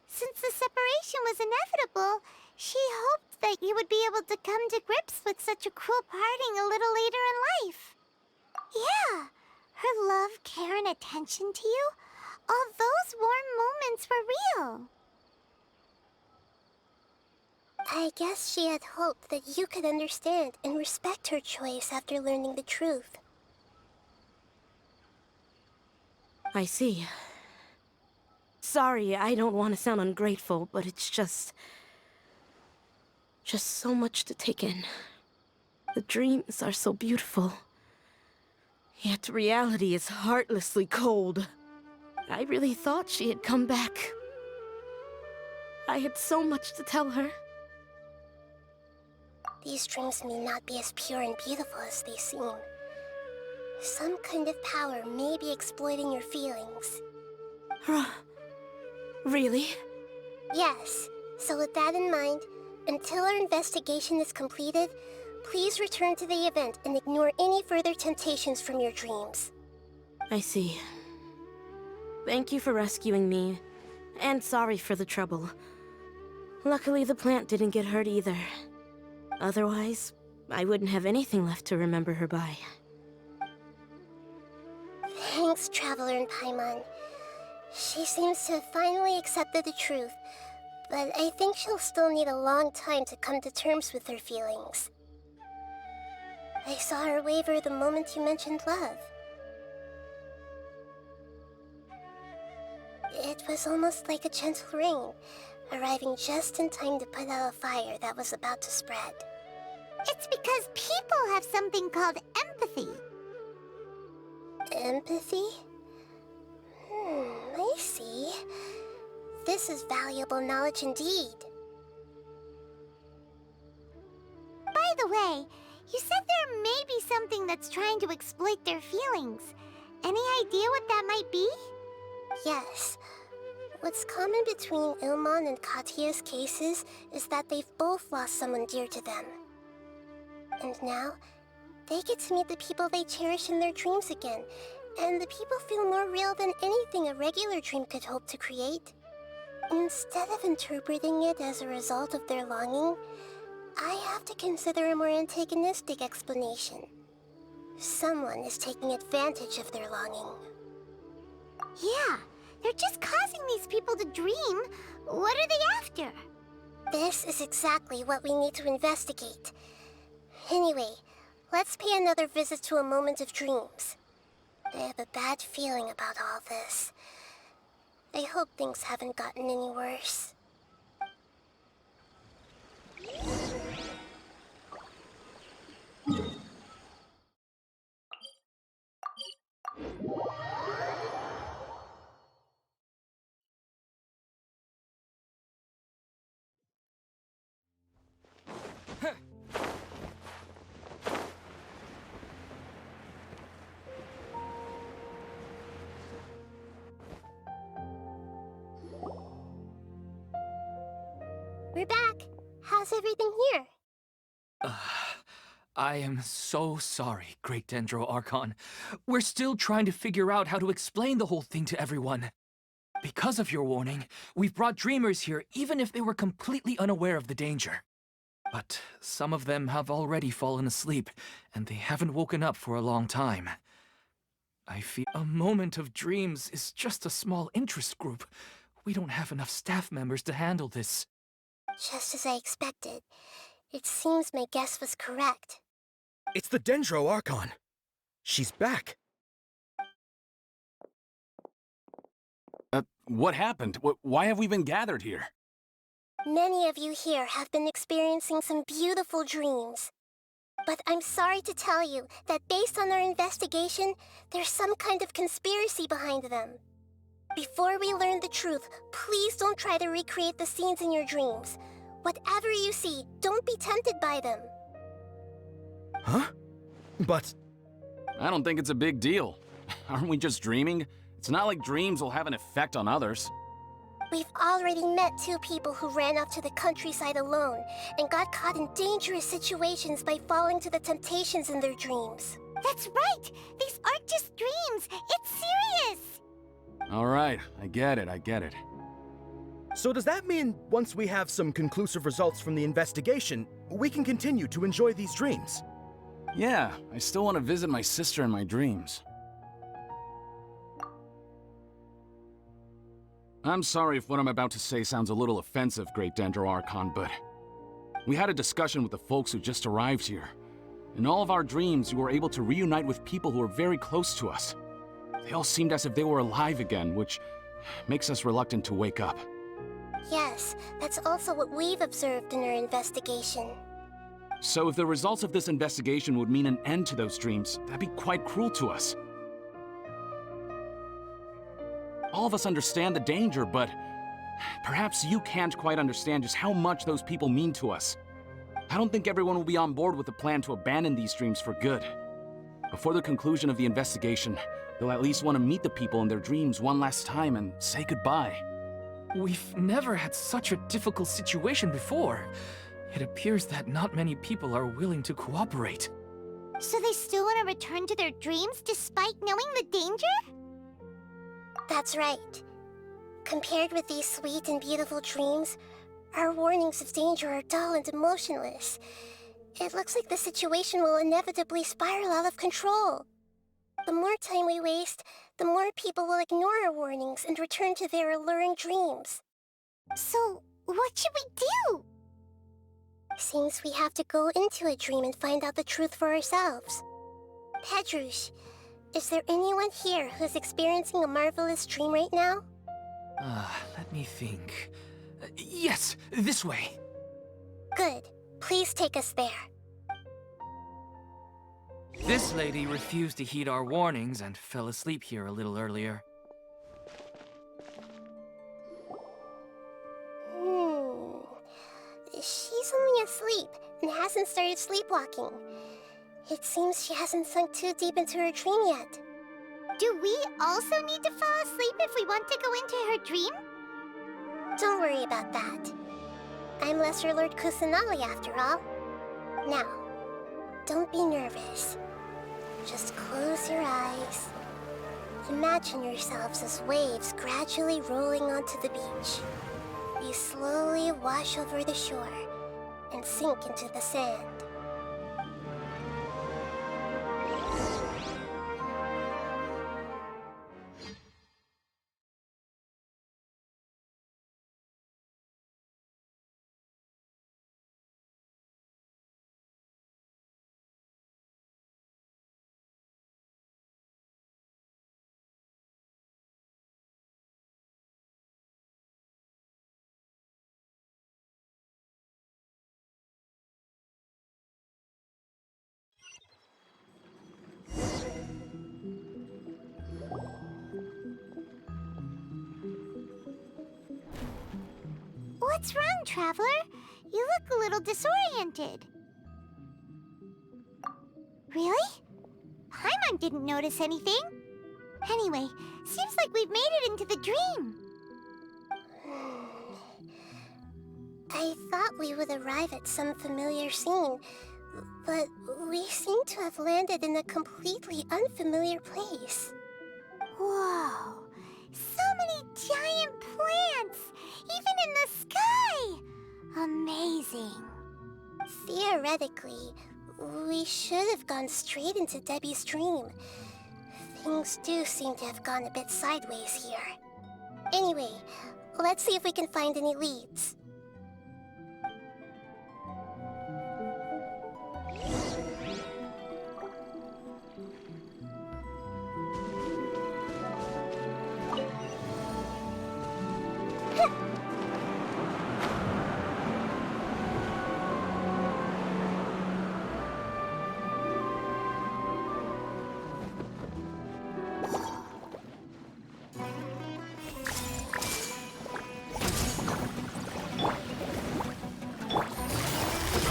Since the separation was inevitable, she hoped that you would be able to come to grips with such a cruel parting a little later in life. Yeah, her love, care, and attention to you, all those warm moments were real. I guess she had hoped that you could understand and respect her choice after learning the truth. I see. Sorry, I don't want to sound ungrateful, but it's just so much to take in. The dreams are so beautiful. Yet reality is heartlessly cold. I really thought she had come back. I had so much to tell her. These dreams may not be as pure and beautiful as they seem. Some kind of power may be exploiting your feelings. Really? Yes. So with that in mind, until our investigation is completed, please return to the event and ignore any further temptations from your dreams. I see. Thank you for rescuing me, and sorry for the trouble. Luckily, the plant didn't get hurt either. Otherwise, I wouldn't have anything left to remember her by. Thanks, Traveler and Paimon. She seems to have finally accepted the truth, but I think she'll still need a long time to come to terms with her feelings. I saw her waver the moment you mentioned love. It was almost like a gentle rain, arriving just in time to put out a fire that was about to spread. It's because people have something called empathy. Empathy? I see. This is valuable knowledge indeed. By the way, you said there may be something that's trying to exploit their feelings. Any idea what that might be? Yes. What's common between Ilmon and Katya's cases is that they've both lost someone dear to them. And now, they get to meet the people they cherish in their dreams again, and the people feel more real than anything a regular dream could hope to create. Instead of interpreting it as a result of their longing, I have to consider a more antagonistic explanation. Someone is taking advantage of their longing. Yeah, they're just causing these people to dream. What are they after? This is exactly what we need to investigate. Anyway, let's pay another visit to a moment of dreams. I have a bad feeling about all this. I hope things haven't gotten any worse. We're back. How's everything here? I am so sorry, Great Dendro Archon. We're still trying to figure out how to explain the whole thing to everyone. Because of your warning, we've brought dreamers here even if they were completely unaware of the danger. But some of them have already fallen asleep, and they haven't woken up for a long time. I feel a moment of dreams is just a small interest group. We don't have enough staff members to handle this. Just as I expected. It seems my guess was correct. It's the Dendro Archon. She's back. What happened? Why have we been gathered here? Many of you here have been experiencing some beautiful dreams. But I'm sorry to tell you that based on our investigation, there's some kind of conspiracy behind them. Before we learn the truth, please don't try to recreate the scenes in your dreams. Whatever you see, don't be tempted by them. Huh? But... I don't think it's a big deal. Aren't we just dreaming? It's not like dreams will have an effect on others. We've already met 2 people who ran off to the countryside alone and got caught in dangerous situations by falling to the temptations in their dreams. That's right! These aren't just dreams! It's serious! All right, I get it. so does that mean once we have some conclusive results from the investigation, we can continue to enjoy these dreams? Yeah, I still want to visit my sister in my dreams. I'm sorry if what I'm about to say sounds a little offensive, Great Dendro Archon, but we had a discussion with the folks who just arrived here. In all of our dreams, we were able to reunite with people who were very close to us. They all seemed as if they were alive again, which makes us reluctant to wake up. Yes, that's also what we've observed in our investigation. So if the results of this investigation would mean an end to those dreams, that'd be quite cruel to us. All of us understand the danger, but perhaps you can't quite understand just how much those people mean to us. I don't think everyone will be on board with the plan to abandon these dreams for good. Before the conclusion of the investigation, they'll at least want to meet the people in their dreams one last time and say goodbye. We've never had such a difficult situation before. It appears that not many people are willing to cooperate. So they still want to return to their dreams despite knowing the danger? That's right. Compared with these sweet and beautiful dreams, our warnings of danger are dull and emotionless. It looks like the situation will inevitably spiral out of control. The more time we waste, the more people will ignore our warnings and return to their alluring dreams. So, what should we do? Seems we have to go into a dream and find out the truth for ourselves. Pedrush, is there anyone here who's experiencing a marvelous dream right now? Let me think. Yes, this way. Good. Please take us there. This lady refused to heed our warnings and fell asleep here a little earlier. She's only asleep and hasn't started sleepwalking. It seems she hasn't sunk too deep into her dream yet. Do we also need to fall asleep if we want to go into her dream? Don't worry about that. I'm Lesser Lord Kusanali after all. Now, don't be nervous. Just close your eyes. Imagine yourselves as waves gradually rolling onto the beach. You slowly wash over the shore and sink into the sand. What's wrong, Traveler? You look a little disoriented. Really? Paimon didn't notice anything. Anyway, seems like we've made it into the dream. I thought we would arrive at some familiar scene, but we seem to have landed in a completely unfamiliar place. Whoa! So many giant plants! Even in the sky! Amazing. Theoretically, we should have gone straight into Debbie's dream. Things do seem to have gone a bit sideways here. Anyway, let's see if we can find any leads.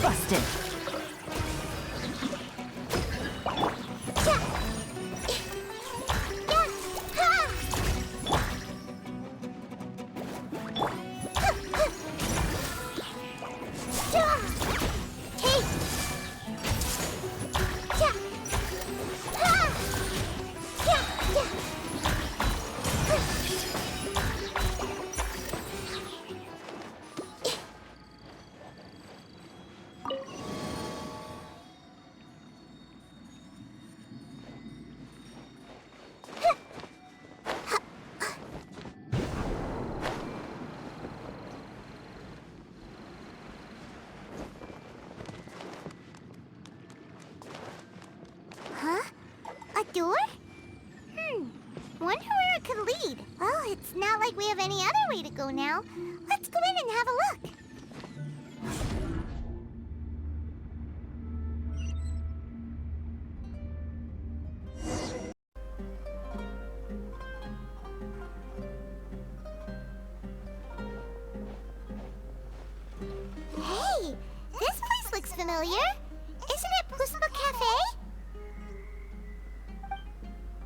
Busted. Huh? A door? Wonder where it could lead. Well, it's not like we have any other way to go now. Let's go in and have a look. Hey, this place looks familiar. Isn't it Puspa Cafe?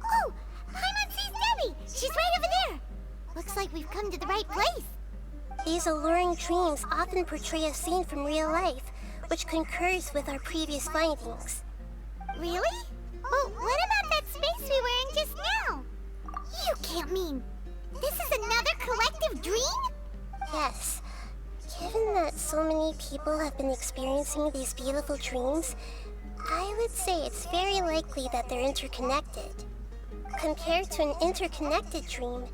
Oh, Paimon sees Debbie! She's right over there! Looks like we've come to the right place. These alluring dreams often portray a scene from real life, which concurs with our previous findings. Really? Well, what about that space we were in just now? You can't mean... this is another collective dream? Yes. Given that so many people have been experiencing these beautiful dreams, I would say it's very likely that they're interconnected. Compared to an interconnected dream,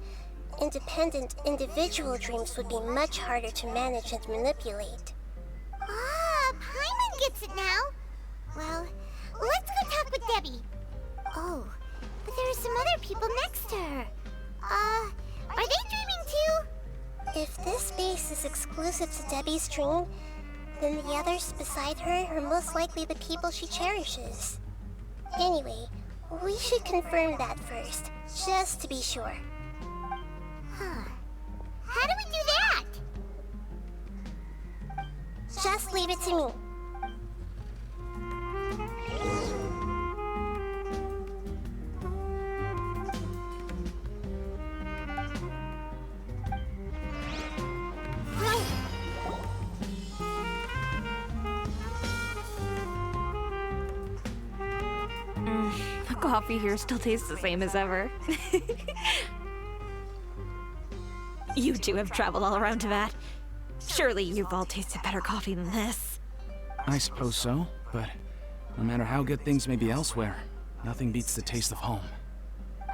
independent individual dreams would be much harder to manage and manipulate. Ah, Paimon gets it now. Well, let's go talk with Debbie. Oh, but there are some other people next to her. Are they dreaming too? If this space is exclusive to Debbie's dream, then the others beside her are most likely the people she cherishes. Anyway, we should confirm that first, just to be sure. Huh. How do we do that? Just leave it to me. The coffee here still tastes the same as ever. You two have traveled all around Tibet. Surely you've all tasted better coffee than this. I suppose so, but no matter how good things may be elsewhere, nothing beats the taste of home.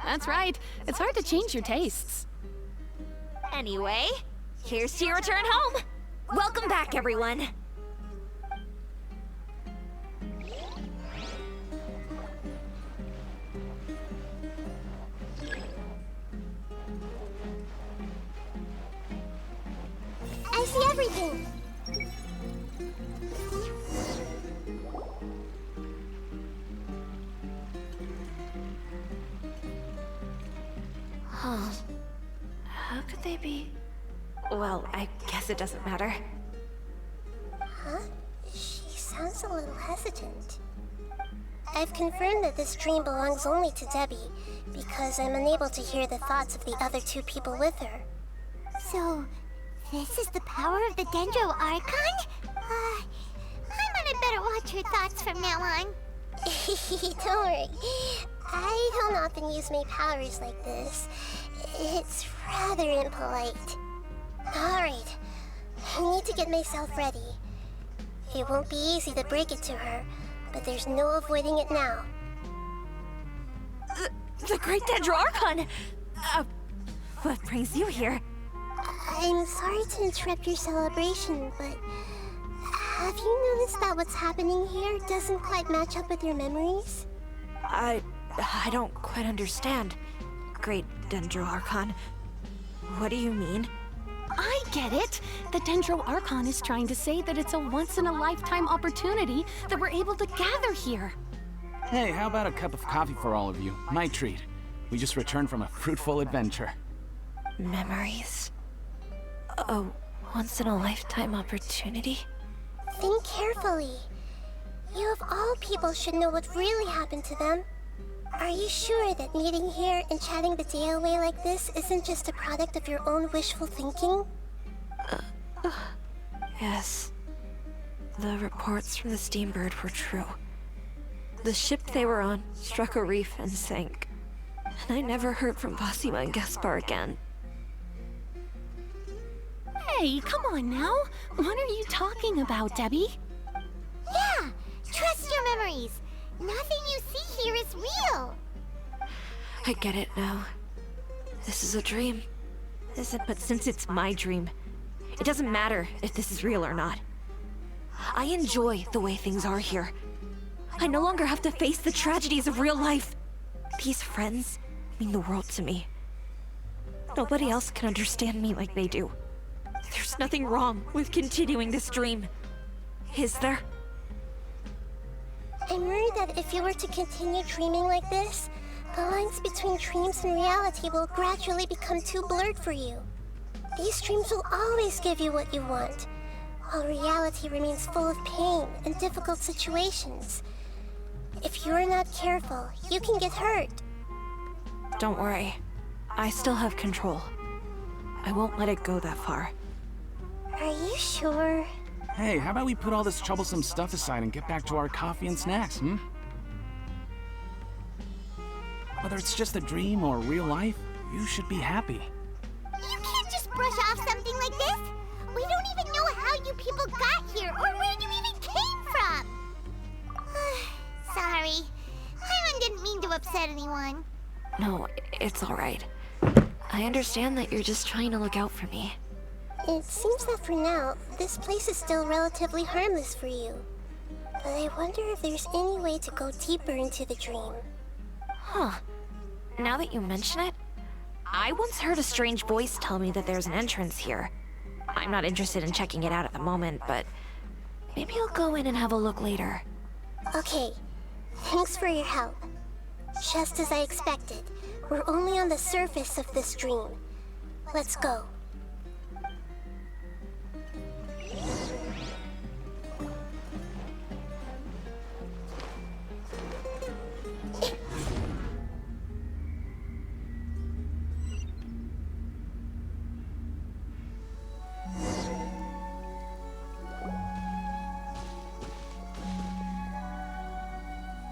That's right. It's hard to change your tastes. Anyway, here's to your return home. Welcome back, everyone. I see everything. Huh. How could they be? Well, I guess it doesn't matter. Huh? She sounds a little hesitant. I've confirmed that this dream belongs only to Debbie, because I'm unable to hear the thoughts of the other two people with her. So, this is the power of the Dendro Archon? I better watch her thoughts from now on. Don't worry. I don't often use my powers like this. It's rather impolite. Alright, I need to get myself ready. It won't be easy to break it to her, but there's no avoiding it now. The Great Thediarygame! What brings you here? I'm sorry to interrupt your celebration, but have you noticed that what's happening here doesn't quite match up with your memories? I don't quite understand. Great Thediarygame. What do you mean? I get it! The Thediarygame is trying to say that it's a once-in-a-lifetime opportunity that we're able to gather here. Hey, how about a cup of coffee for all of you? My treat. We just returned from a fruitful adventure. Memories? A once-in-a-lifetime opportunity? Think carefully. You of all people should know what really happened to them. Are you sure that meeting here and chatting the day away like this isn't just a product of your own wishful thinking? Yes. The reports from the Steambird were true. The ship they were on struck a reef and sank. And I never heard from Basima and Gaspar again. Hey, come on now! What are you talking about, Debbie? Yeah, trust your memories. Nothing you see here is real. I get it now. This is a dream. But since it's my dream, it doesn't matter if this is real or not. I enjoy the way things are here. I no longer have to face the tragedies of real life. These friends mean the world to me. Nobody else can understand me like they do. There's nothing wrong with continuing this dream. Is there? I'm worried that if you were to continue dreaming like this, the lines between dreams and reality will gradually become too blurred for you. These dreams will always give you what you want, while reality remains full of pain and difficult situations. If you're not careful, you can get hurt. Don't worry. I still have control. I won't let it go that far. Are you sure? Hey, how about we put all this troublesome stuff aside and get back to our coffee and snacks, Whether it's just a dream or real life, you should be happy. You can't just brush off something like this. We don't even know how you people got here or where you even came from. Sorry. Paimon didn't mean to upset anyone. No, it's alright. I understand that you're just trying to look out for me. It seems that for now, this place is still relatively harmless for you. But I wonder if there's any way to go deeper into the dream. Huh. Now that you mention it, I once heard a strange voice tell me that there's an entrance here. I'm not interested in checking it out at the moment, but maybe I'll go in and have a look later. Okay, thanks for your help. Just as I expected, we're only on the surface of this dream. Let's go.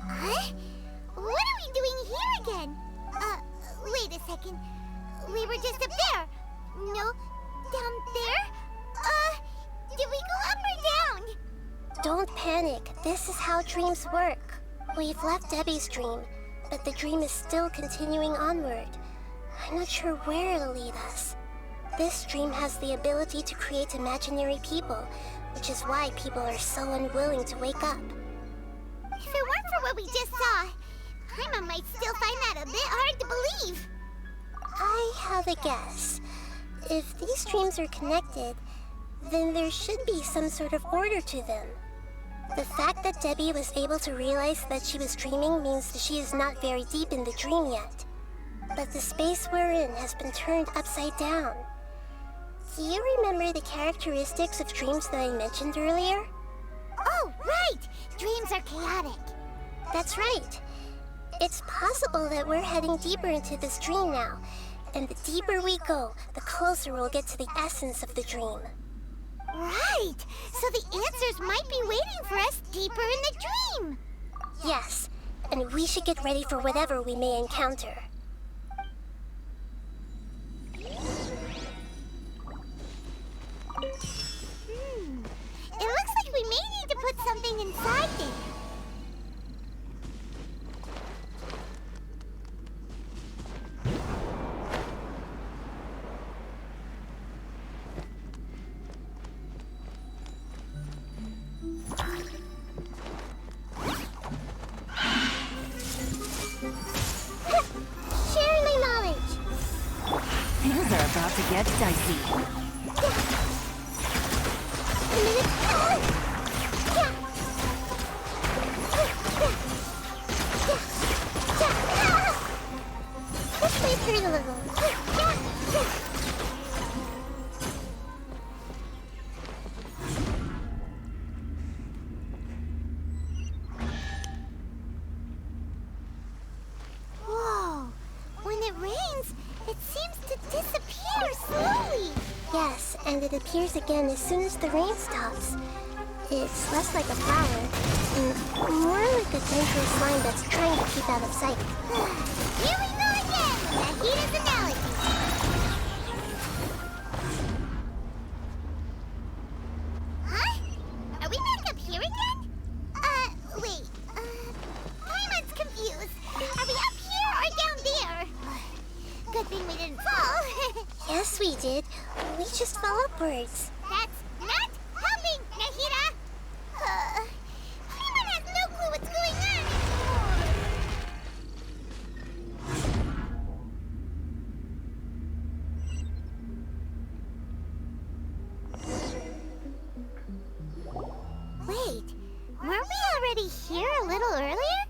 Huh? What are we doing here again? Wait a second. We were just up there. No, down there? Did we go up or down? Don't panic. This is how dreams work. We've left Debbie's dream, but the dream is still continuing onward. I'm not sure where it'll lead us. This dream has the ability to create imaginary people, which is why people are so unwilling to wake up. If it weren't for what we just saw, Paimon might still find that a bit hard to believe. I have a guess. If these dreams are connected, then there should be some sort of order to them. The fact that Debbie was able to realize that she was dreaming means that she is not very deep in the dream yet. But the space we're in has been turned upside down. Do you remember the characteristics of dreams that I mentioned earlier? Oh, right! Dreams are chaotic. That's right. It's possible that we're heading deeper into this dream now, and the deeper we go, the closer we'll get to the essence of the dream. Right! So the answers might be waiting for us deeper in the dream! Yes, and we should get ready for whatever we may encounter. It looks like we may need to put something inside there. Things are about to get dicey. Let's play through the level. Whoa! When it rains, it seems to disappear slowly. Yes, and it appears again as soon as the rain stops. It's less like a flower, and more like a dangerous slime that's trying to keep out of sight. Here we go again with Nahita's analogy. Huh? Are we back up here again? Wait. Paimon's confused. Are we up here or down there? Good thing we didn't fall. Yes, we did. We just fell upwards. That's not helping, Nahita! Paimon has no clue what's going on anymore. Wait, weren't we already here a little earlier?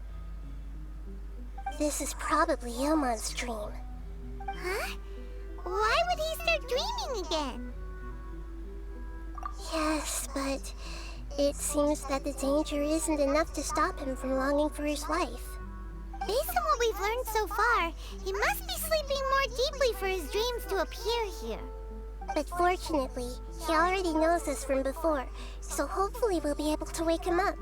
This is probably Ilmon's dream. Huh? Why would he start dreaming again? Yes, but it seems that the danger isn't enough to stop him from longing for his wife. Based on what we've learned so far, he must be sleeping more deeply for his dreams to appear here. But fortunately, he already knows us from before, so hopefully we'll be able to wake him up.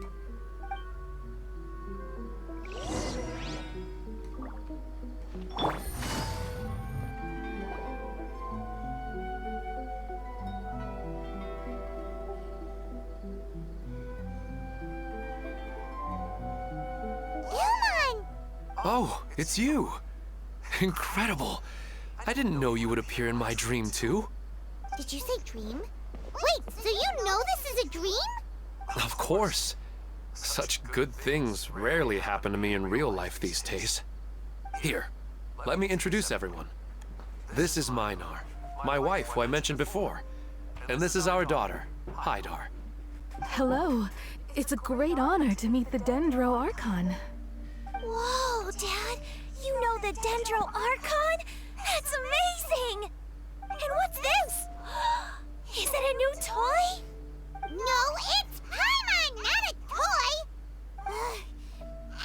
Oh, it's you! Incredible! I didn't know you would appear in my dream, too. Did you say dream? Wait, so you know this is a dream? Of course. Such good things rarely happen to me in real life these days. Here, let me introduce everyone. This is Minar, my wife who I mentioned before. And this is our daughter, Hydar. Hello. It's a great honor to meet the Dendro Archon. Whoa, Dad! You know the Dendro Archon? That's amazing! And what's this? Is it a new toy? No, it's Paimon, not a toy!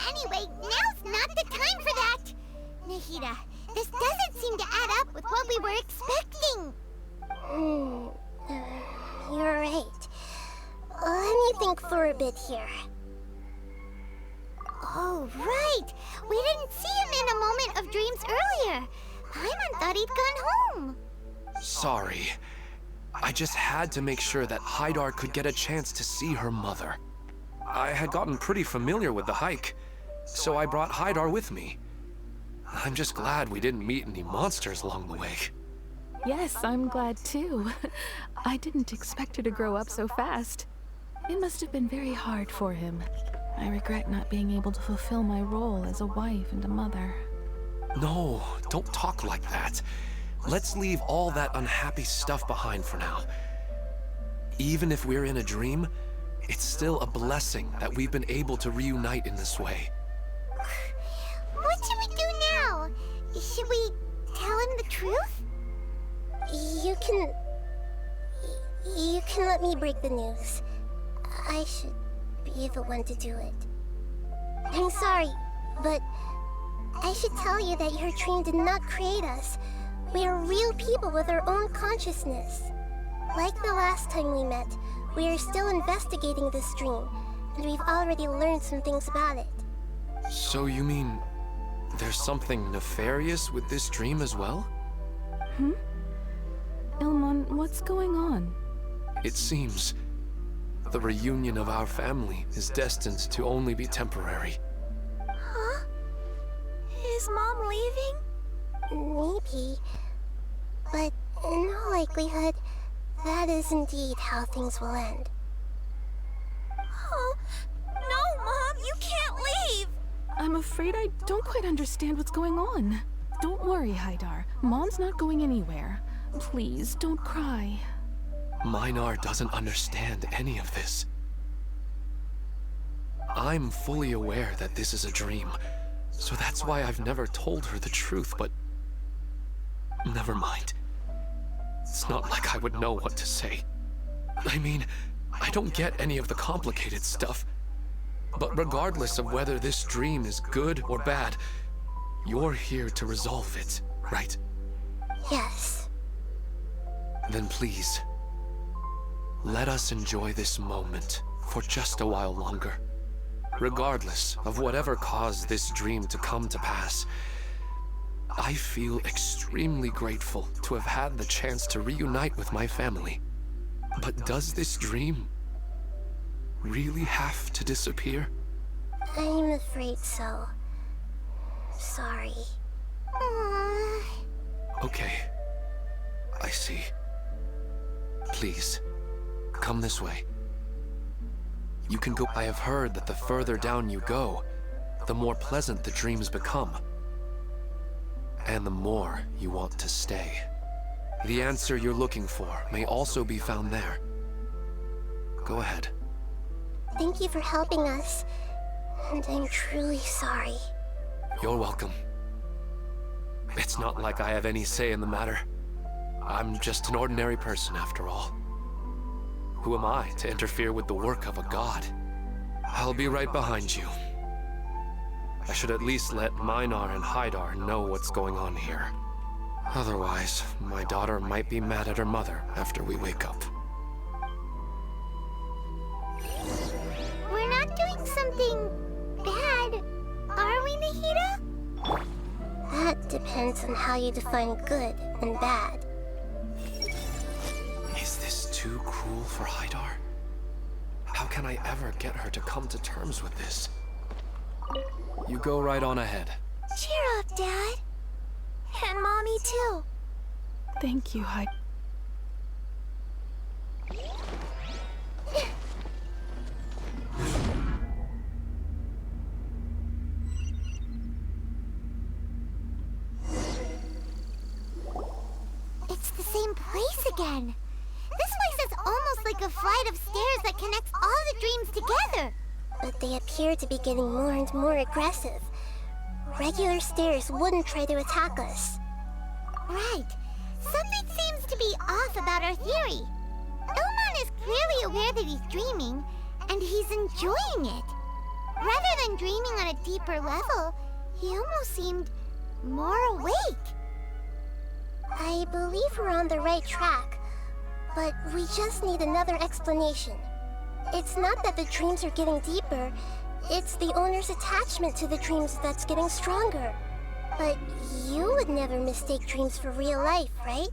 Anyway, now's not the time for that! Nahita, this doesn't seem to add up with what we were expecting! You're right. Let me think for a bit here. Oh, right! We didn't see him in a moment of dreams earlier. Paimon thought he'd gone home. Sorry. I just had to make sure that Hydar could get a chance to see her mother. I had gotten pretty familiar with the hike, so I brought Hydar with me. I'm just glad we didn't meet any monsters along the way. Yes, I'm glad too. I didn't expect her to grow up so fast. It must have been very hard for him. I regret not being able to fulfill my role as a wife and a mother. No, don't talk like that. Let's leave all that unhappy stuff behind for now. Even if we're in a dream, it's still a blessing that we've been able to reunite in this way. What should we do now? Should we tell him the truth? You can let me break the news. I should be the one to do it. I'm sorry, but I should tell you that your dream did not create us. We are real people with our own consciousness. Like the last time we met, we are still investigating this dream, and we've already learned some things about it. So you mean there's something nefarious with this dream as well? Ilmon, what's going on? It seems the reunion of our family is destined to only be temporary. Huh? Is Mom leaving? Maybe. But in all likelihood, that is indeed how things will end. Oh, no, Mom, you can't leave! I'm afraid I don't quite understand what's going on. Don't worry, Haidar. Mom's not going anywhere. Please, don't cry. Minar doesn't understand any of this. I'm fully aware that this is a dream, so that's why I've never told her the truth, but... never mind. It's not like I would know what to say. I mean, I don't get any of the complicated stuff. But regardless of whether this dream is good or bad, you're here to resolve it, right? Yes. Then please, let us enjoy this moment for just a while longer. Regardless of whatever caused this dream to come to pass, I feel extremely grateful to have had the chance to reunite with my family. But does this dream really have to disappear? I'm afraid so. Sorry. Okay. I see. Please, come this way. You can go. I have heard that the further down you go, the more pleasant the dreams become. And the more you want to stay. The answer you're looking for may also be found there. Go ahead. Thank you for helping us. And I'm truly sorry. You're welcome. It's not like I have any say in the matter. I'm just an ordinary person after all. Who am I to interfere with the work of a god? I'll be right behind you. I should at least let Minar and Haidar know what's going on here. Otherwise, my daughter might be mad at her mother after we wake up. We're not doing something bad, are we, Nahida? That depends on how you define good and bad. Is this too cruel for Haidar? How can I ever get her to come to terms with this? You go right on ahead. Cheer up, Dad. And Mommy, too. Thank you, Haidar. It's the same place again. This place is almost like a flight of stairs that connects all the dreams together. But they appear to be getting more and more aggressive. Regular stairs wouldn't try to attack us. Right. Something seems to be off about our theory. Ilman is clearly aware that he's dreaming, and he's enjoying it. Rather than dreaming on a deeper level, he almost seemed more awake. I believe we're on the right track, but we just need another explanation. It's not that the dreams are getting deeper, it's the owner's attachment to the dreams that's getting stronger. But you would never mistake dreams for real life, right?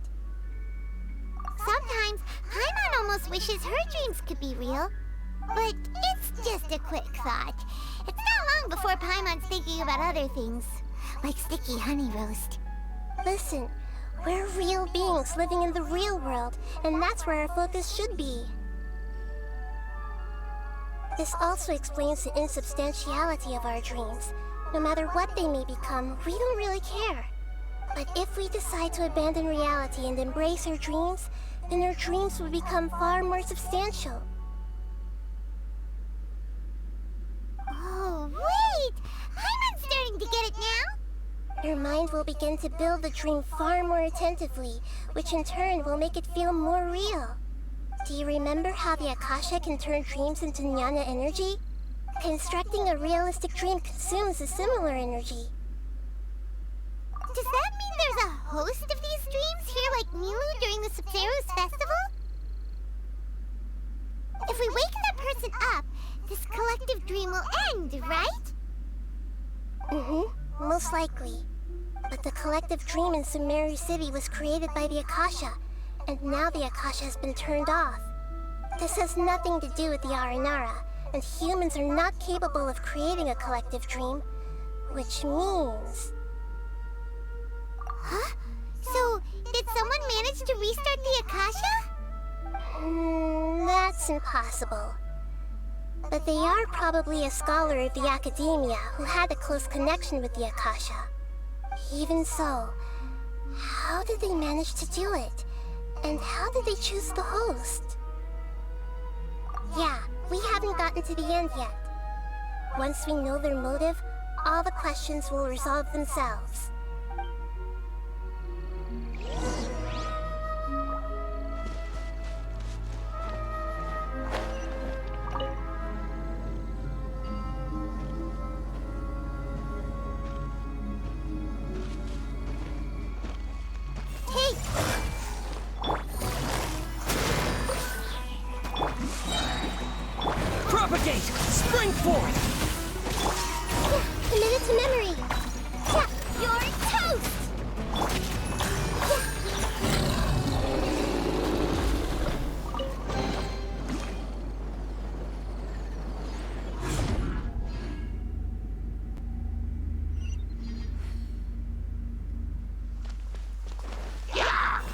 Sometimes, Paimon almost wishes her dreams could be real. But it's just a quick thought. It's not long before Paimon's thinking about other things, like sticky honey roast. Listen, we're real beings living in the real world, and that's where our focus should be. This also explains the insubstantiality of our dreams. No matter what they may become, we don't really care. But if we decide to abandon reality and embrace our dreams, then our dreams will become far more substantial. Oh, wait! Paimon's starting to get it now! Your mind will begin to build the dream far more attentively, which in turn will make it feel more real. Do you remember how the Akasha can turn dreams into jnana energy? Constructing a realistic dream consumes a similar energy. Does that mean there's a host of these dreams here like Milu during the Sumeru's festival? If we wake that person up, this collective dream will end, right? Most likely. But the collective dream in Sumeru City was created by the Akasha, and now the Akasha has been turned off. This has nothing to do with the Aranara, and humans are not capable of creating a collective dream, which means... Huh? So, did someone manage to restart the Akasha? That's impossible. But they are probably a scholar of the academia who had a close connection with the Akasha. Even so, how did they manage to do it? And how did they choose the host? Yeah, we haven't gotten to the end yet. Once we know their motive, all the questions will resolve themselves. Propagate! Spring forth! Commit it to memory! Yeah, you're toast!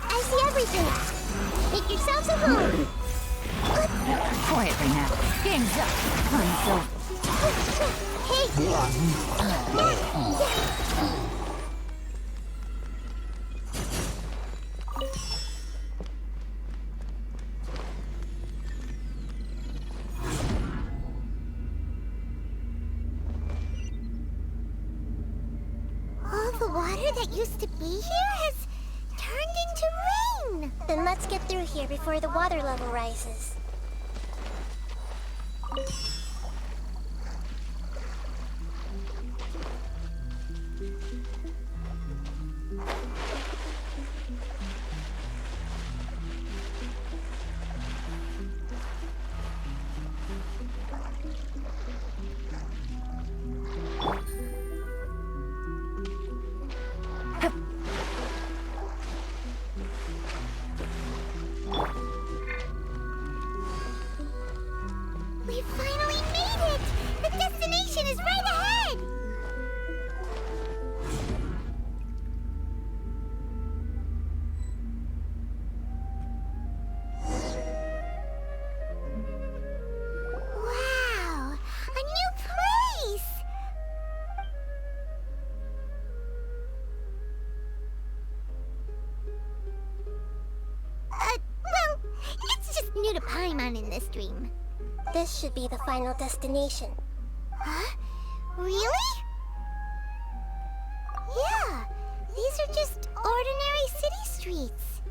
I see everything! Make yourselves at home! Quietly now. Game's up. Time's up. All the water that used to be here has turned into rain! Then let's get through here before the water level rises. We finally made it! The destination is right ahead! Wow! A new place! Well, it's just new to Paimon in this dream. This should be the final destination. Huh? Really? Yeah, these are just ordinary city streets.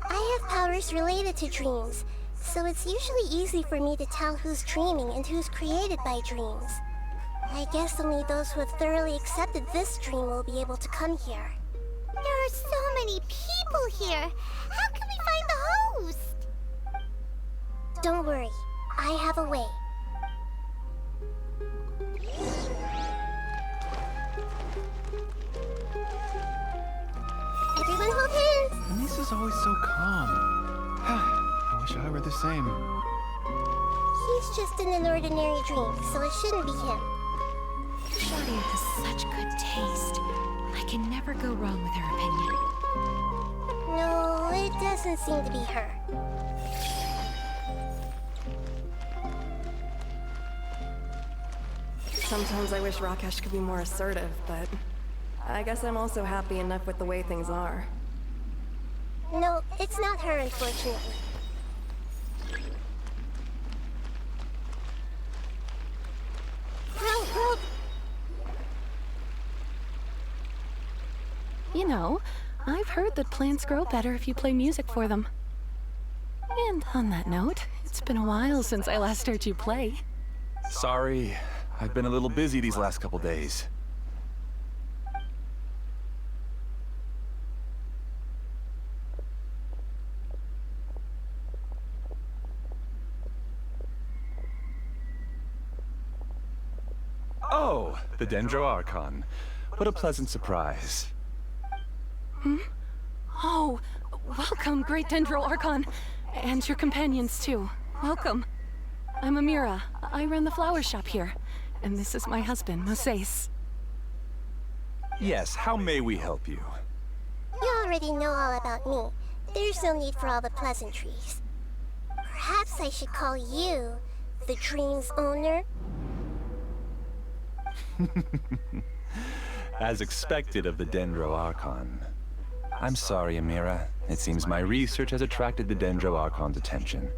I have powers related to dreams, so it's usually easy for me to tell who's dreaming and who's created by dreams. I guess only those who have thoroughly accepted this dream will be able to come here. There are so many people here. How can we find the host? Don't worry. I have a way. Everyone hold hands! Lisa's always so calm. I wish I were the same. He's just in an ordinary dream, so it shouldn't be him. Shadia has such good taste. I can never go wrong with her opinion. No, it doesn't seem to be her. Sometimes I wish Rakesh could be more assertive, but I guess I'm also happy enough with the way things are. No, it's not her, unfortunately. Help! You know, I've heard that plants grow better if you play music for them. And on that note, it's been a while since I last heard you play. Sorry, I've been a little busy these last couple days. Oh, the Dendro Archon. What a pleasant surprise. Hmm? Oh, welcome, Great Dendro Archon. And your companions, too. Welcome. I'm Amira. I run the flower shop here. And this is my husband, Moses. Yes, how may we help you? You already know all about me. There's no need for all the pleasantries. Perhaps I should call you the dream's owner? As expected of the Dendro Archon. I'm sorry, Amira. It seems my research has attracted the Dendro Archon's attention.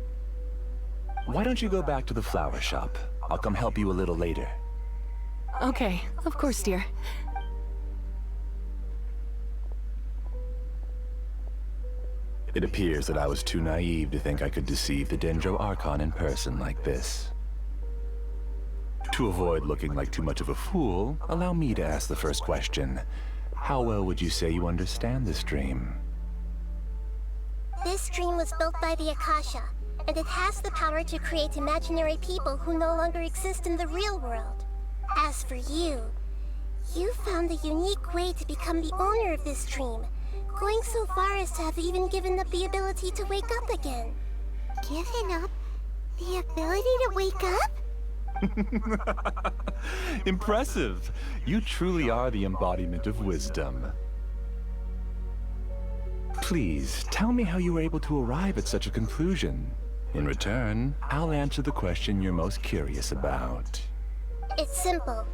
Why don't you go back to the flower shop? I'll come help you a little later. Okay, of course, dear. It appears that I was too naive to think I could deceive the Dendro Archon in person like this. To avoid looking like too much of a fool, allow me to ask the first question. How well would you say you understand this dream? This dream was built by the Akasha, and it has the power to create imaginary people who no longer exist in the real world. As for you, you found a unique way to become the owner of this dream, going so far as to have even given up the ability to wake up again. Given up the ability to wake up? Impressive! You truly are the embodiment of wisdom. Please, tell me how you were able to arrive at such a conclusion. In return, I'll answer the question you're most curious about. It's simple.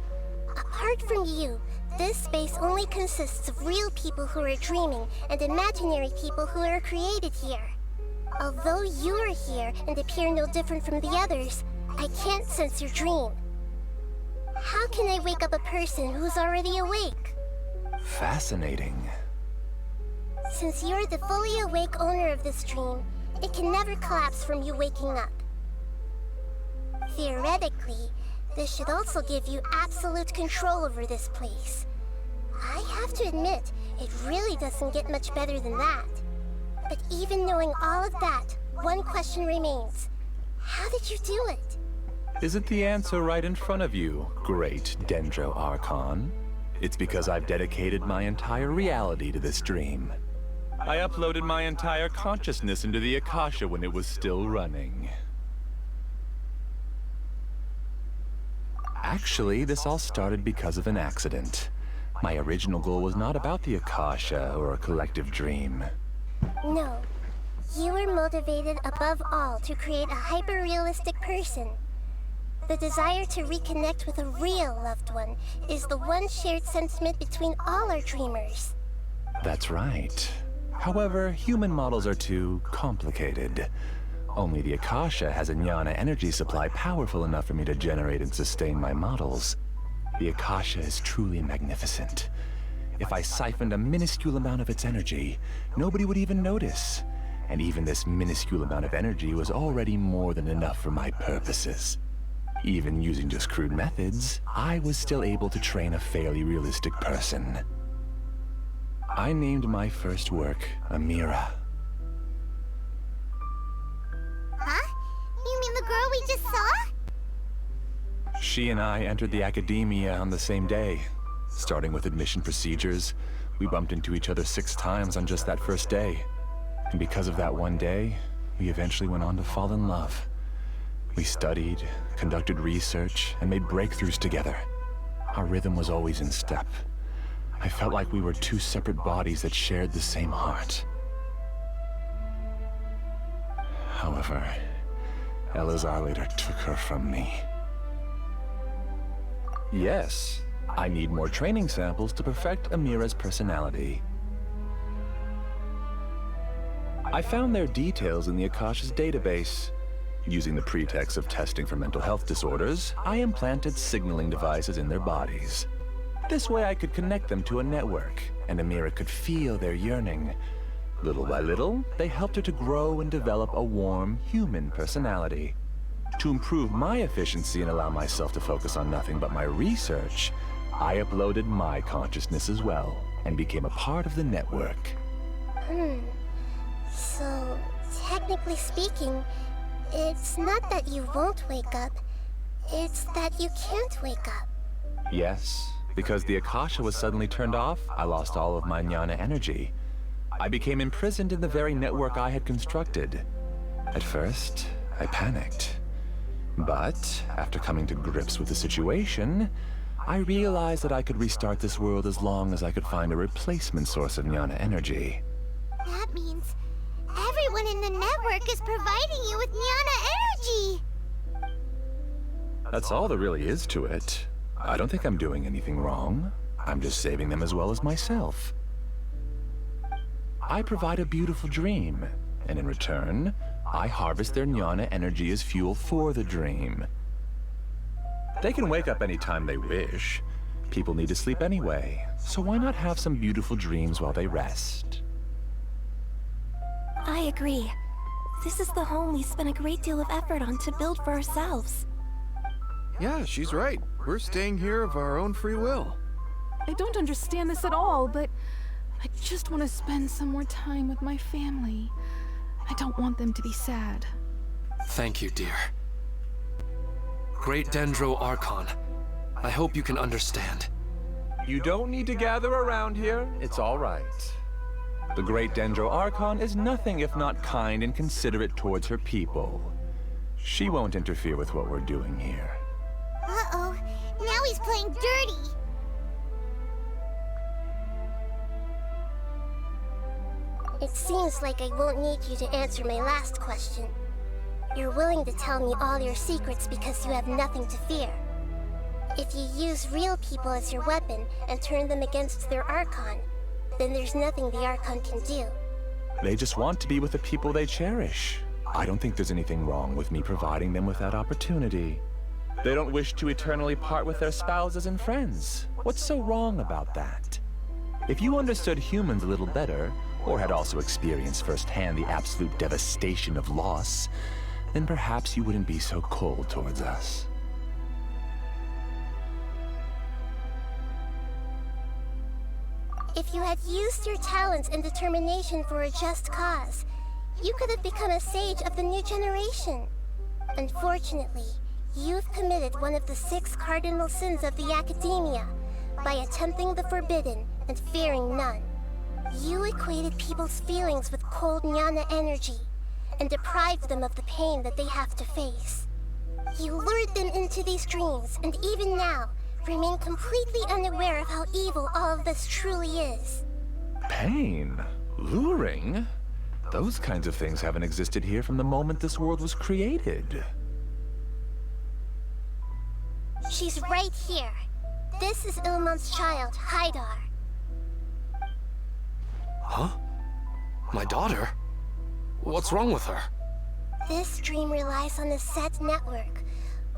Apart from you, this space only consists of real people who are dreaming and imaginary people who are created here. Although you are here and appear no different from the others, I can't sense your dream. How can I wake up a person who's already awake? Fascinating. Since you're the fully awake owner of this dream, it can never collapse from you waking up. Theoretically, this should also give you absolute control over this place. I have to admit, it really doesn't get much better than that. But even knowing all of that, one question remains. How did you do it? Isn't the answer right in front of you, great Dendro Archon? It's because I've dedicated my entire reality to this dream. I uploaded my entire consciousness into the Akasha when it was still running. Actually, this all started because of an accident. My original goal was not about the Akasha or a collective dream. No. You were motivated above all to create a hyper-realistic person. The desire to reconnect with a real loved one is the one shared sentiment between all our dreamers. That's right. However, human models are too complicated. Only the Akasha has a jnana energy supply powerful enough for me to generate and sustain my models. The Akasha is truly magnificent. If I siphoned a minuscule amount of its energy, nobody would even notice. And even this minuscule amount of energy was already more than enough for my purposes. Even using just crude methods, I was still able to train a fairly realistic person. I named my first work Amira. Huh? You mean the girl we just saw? She and I entered the academia on the same day. Starting with admission procedures, we bumped into each other 6 times on just that first day. And because of that one day, we eventually went on to fall in love. We studied, conducted research, and made breakthroughs together. Our rhythm was always in step. I felt like we were 2 separate bodies that shared the same heart. However, Elazar later took her from me. Yes, I need more training samples to perfect Amira's personality. I found their details in the Akasha's database. Using the pretext of testing for mental health disorders, I implanted signaling devices in their bodies. This way I could connect them to a network, and Amira could feel their yearning. Little by little, they helped her to grow and develop a warm, human personality. To improve my efficiency and allow myself to focus on nothing but my research, I uploaded my consciousness as well, and became a part of the network. So, technically speaking, it's not that you won't wake up, it's that you can't wake up. Yes, because the Akasha was suddenly turned off, I lost all of my jnana energy. I became imprisoned in the very network I had constructed. At first, I panicked. But, after coming to grips with the situation, I realized that I could restart this world as long as I could find a replacement source of jnana energy. That means everyone in the network is providing you with jnana energy! That's all there really is to it. I don't think I'm doing anything wrong. I'm just saving them as well as myself. I provide a beautiful dream, and in return, I harvest their jnana energy as fuel for the dream. They can wake up any time they wish. People need to sleep anyway, so why not have some beautiful dreams while they rest? I agree. This is the home we spent a great deal of effort on to build for ourselves. Yeah, she's right. We're staying here of our own free will. I don't understand this at all, but I just want to spend some more time with my family. I don't want them to be sad. Thank you, dear. Great Dendro Archon, I hope you can understand. You don't need to gather around here. It's all right. The Great Dendro Archon is nothing if not kind and considerate towards her people. She won't interfere with what we're doing here. Uh-oh. Now he's playing dirty. It seems like I won't need you to answer my last question. You're willing to tell me all your secrets because you have nothing to fear. If you use real people as your weapon and turn them against their Archon, then there's nothing the Archon can do. They just want to be with the people they cherish. I don't think there's anything wrong with me providing them with that opportunity. They don't wish to eternally part with their spouses and friends. What's so wrong about that? If you understood humans a little better, or had also experienced firsthand the absolute devastation of loss, then perhaps you wouldn't be so cold towards us. If you had used your talents and determination for a just cause, you could have become a sage of the new generation. Unfortunately, you've committed one of the 6 cardinal sins of the Academia by attempting the forbidden and fearing none. You equated people's feelings with cold jnana energy and deprived them of the pain that they have to face. You lured them into these dreams, and even now, remain completely unaware of how evil all of this truly is. Pain? Luring? Those kinds of things haven't existed here from the moment this world was created. She's right here. This is Ilmon's child, Haidar. Huh? My daughter? What's wrong with her? This dream relies on a set network,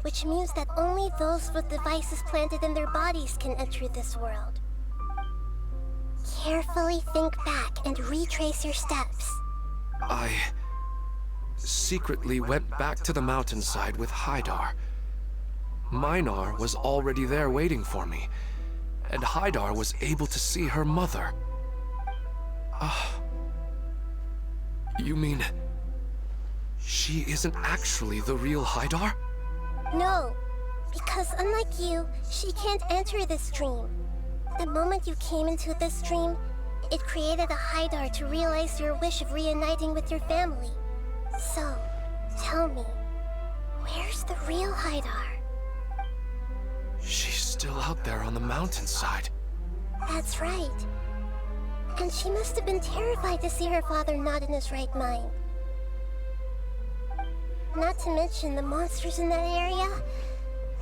which means that only those with devices planted in their bodies can enter this world. Carefully think back and retrace your steps. I secretly went back to the mountainside with Haidar. Minar was already there waiting for me, and Haidar was able to see her mother. You mean she isn't actually the real Haidar? No, because unlike you, she can't enter this dream. The moment you came into this dream, it created a Haidar to realize your wish of reuniting with your family. So, tell me, where's the real Haidar? She's still out there on the mountainside. That's right. And she must have been terrified to see her father not in his right mind. Not to mention the monsters in that area.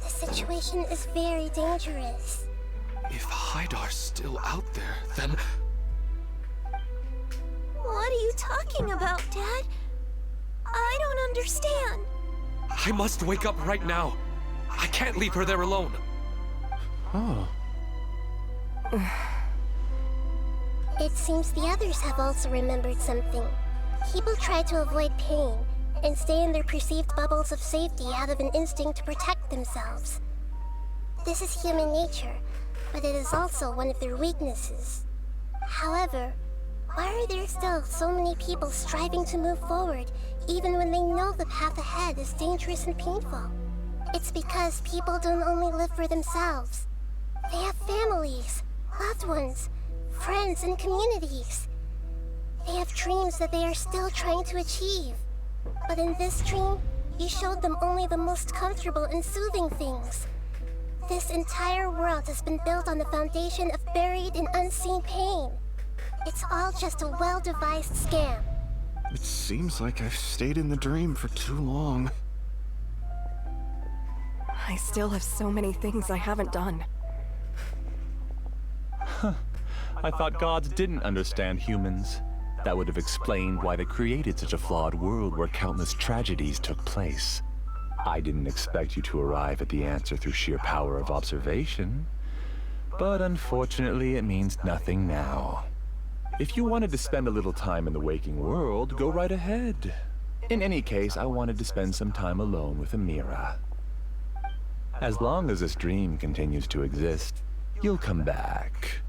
The situation is very dangerous. If Haidar's still out there, then... What are you talking about, Dad? I don't understand. I must wake up right now. I can't leave her there alone. Oh. It seems the others have also remembered something. People try to avoid pain and stay in their perceived bubbles of safety out of an instinct to protect themselves. This is human nature, but it is also one of their weaknesses. However, why are there still so many people striving to move forward, even when they know the path ahead is dangerous and painful? It's because people don't only live for themselves. They have families, loved ones, friends, and communities. They have dreams that they are still trying to achieve. But in this dream, you showed them only the most comfortable and soothing things. This entire world has been built on the foundation of buried and unseen pain. It's all just a well-devised scam. It seems like I've stayed in the dream for too long. I still have so many things I haven't done. I thought gods didn't understand humans. That would have explained why they created such a flawed world where countless tragedies took place. I didn't expect you to arrive at the answer through sheer power of observation. But unfortunately, it means nothing now. If you wanted to spend a little time in the waking world, go right ahead. In any case, I wanted to spend some time alone with Amira. As long as this dream continues to exist, you'll come back.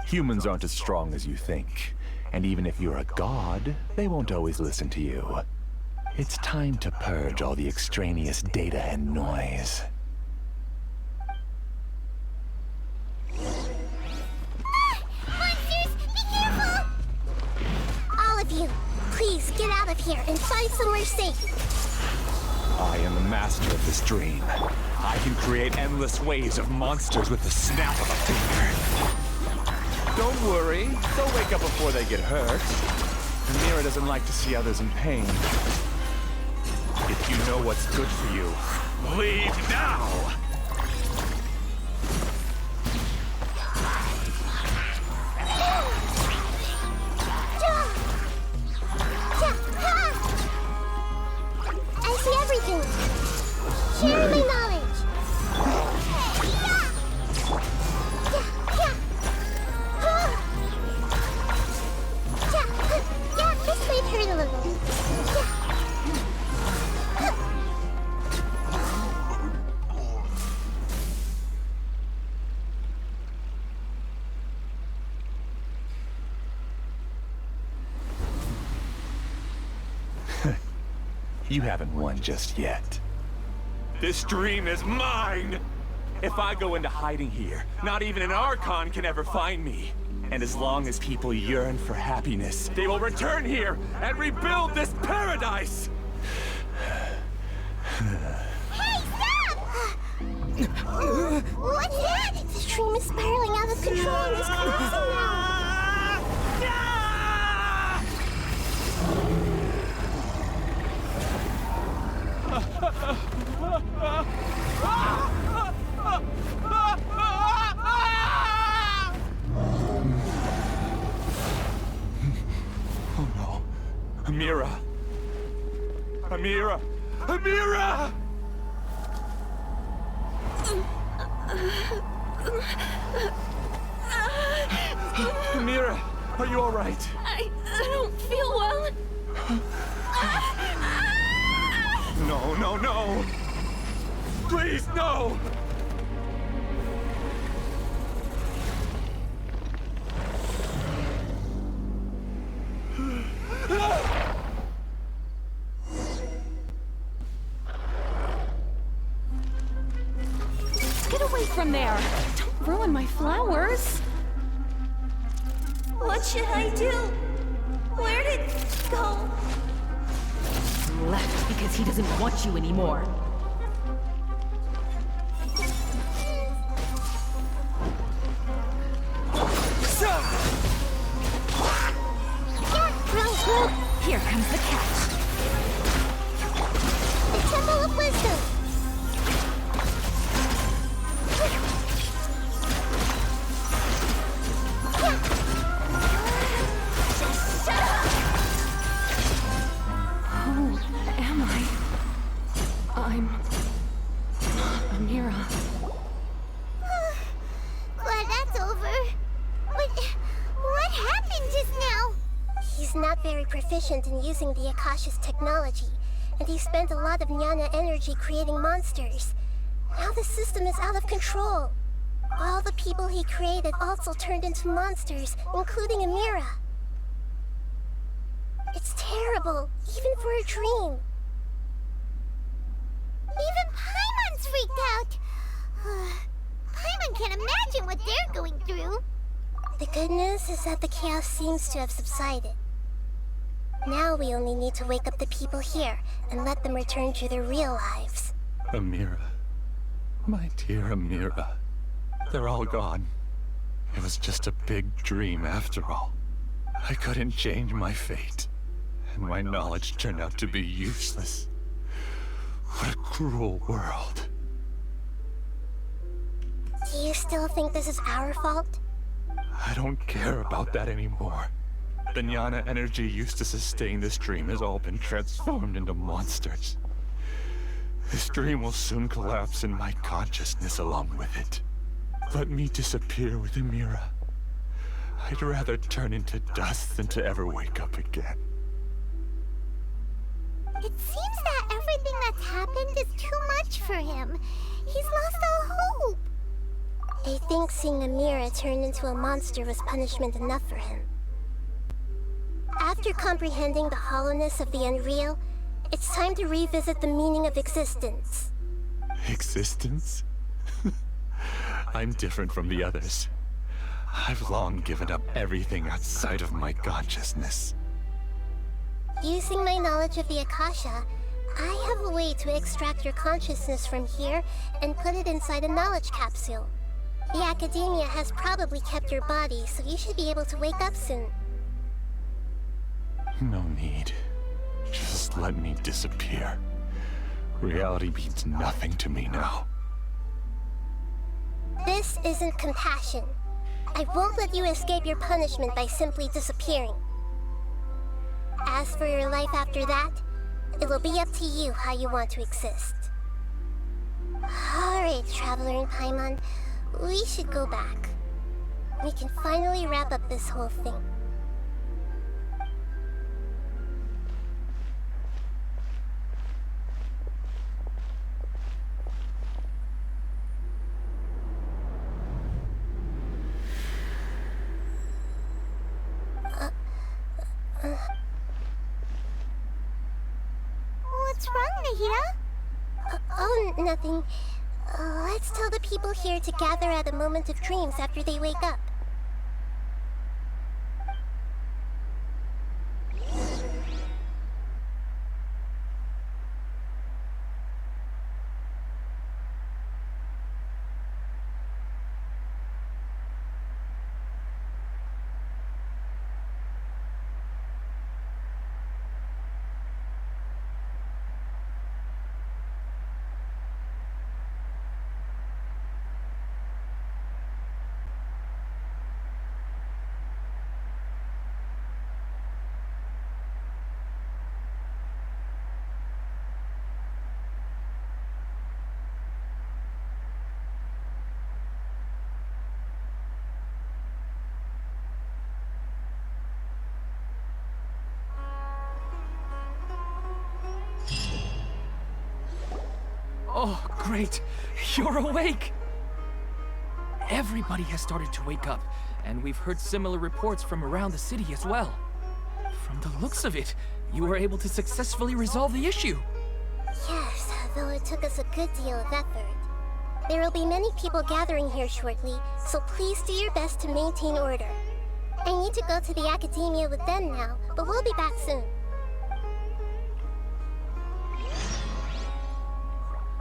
Humans aren't as strong as you think. And even if you're a god, they won't always listen to you. It's time to purge all the extraneous data and noise. Monsters, be careful! All of you, please get out of here and find somewhere safe. I am the master of this dream. I can create endless waves of monsters with the snap of a finger. Don't worry, they'll wake up before they get hurt. Amira doesn't like to see others in pain. If you know what's good for you, leave now! I see everything. Share my knowledge. This might hurt a little. You haven't won just yet. This dream is mine! If I go into hiding here, not even an Archon can ever find me. And as long as people yearn for happiness, they will return here and rebuild this paradise! Hey, stop! What's that? This dream is spiraling out of control and is collapsing now. Oh no. Amira! Amira! Amira! Amira, are you all right? I don't feel well. No, no, no! Please, no! Get away from there! Don't ruin my flowers! What should I do? Where did it go? Left because he doesn't want you anymore. Here comes the catch. The Temple of Wisdom. Who am I? I'm Amira. Glad that's over. But what happened just now? He's not very proficient in using the Akasha's technology, and he spent a lot of jnana energy creating monsters. Now the system is out of control. All the people he created also turned into monsters, including Amira. It's terrible, even for a dream. Even Paimon's freaked out. Paimon can't imagine what they're going through. The good news is that the chaos seems to have subsided. Now we only need to wake up the people here and let them return to their real lives. Amira. My dear Amira. They're all gone. It was just a big dream after all. I couldn't change my fate. And my knowledge turned out to be useless. What a cruel world. Do you still think this is our fault? I don't care about that anymore. The jnana energy used to sustain this dream has all been transformed into monsters. This dream will soon collapse and my consciousness along with it. Let me disappear with Amira. I'd rather turn into dust than to ever wake up again. It seems that everything that's happened is too much for him. He's lost all hope. I think seeing Amira turn into a monster was punishment enough for him. After comprehending the hollowness of the unreal, it's time to revisit the meaning of existence. Existence? I'm different from the others. I've long given up everything outside of my consciousness. Using my knowledge of the Akasha, I have a way to extract your consciousness from here and put it inside a knowledge capsule. The Academia has probably kept your body, so you should be able to wake up soon. No need. Just let me disappear. Reality means nothing to me now. This isn't compassion. I won't let you escape your punishment by simply disappearing. As for your life after that, it will be up to you how you want to exist. Alright, Traveler in Paimon, we should go back. We can finally wrap up this whole thing. What's wrong, Nahida? Oh, nothing. Let's tell the people here to gather at a moment of dreams after they wake up. Oh, great! You're awake! Everybody has started to wake up, and we've heard similar reports from around the city as well. From the looks of it, you were able to successfully resolve the issue. Yes, though it took us a good deal of effort. There will be many people gathering here shortly, so please do your best to maintain order. I need to go to the Academia with them now, but we'll be back soon.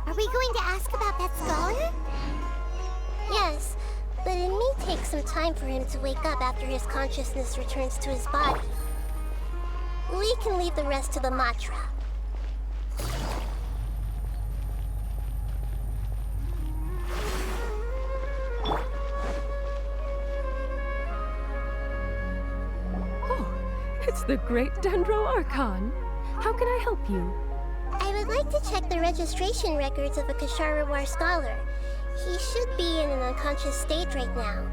Are we going to ask about that scholar? Yes, but it may take some time for him to wake up after his consciousness returns to his body. We can leave the rest to the mantra. Oh, it's the great Dendro Archon. How can I help you? I would like to check the registration records of a Kashara War scholar. He should be in an unconscious state right now.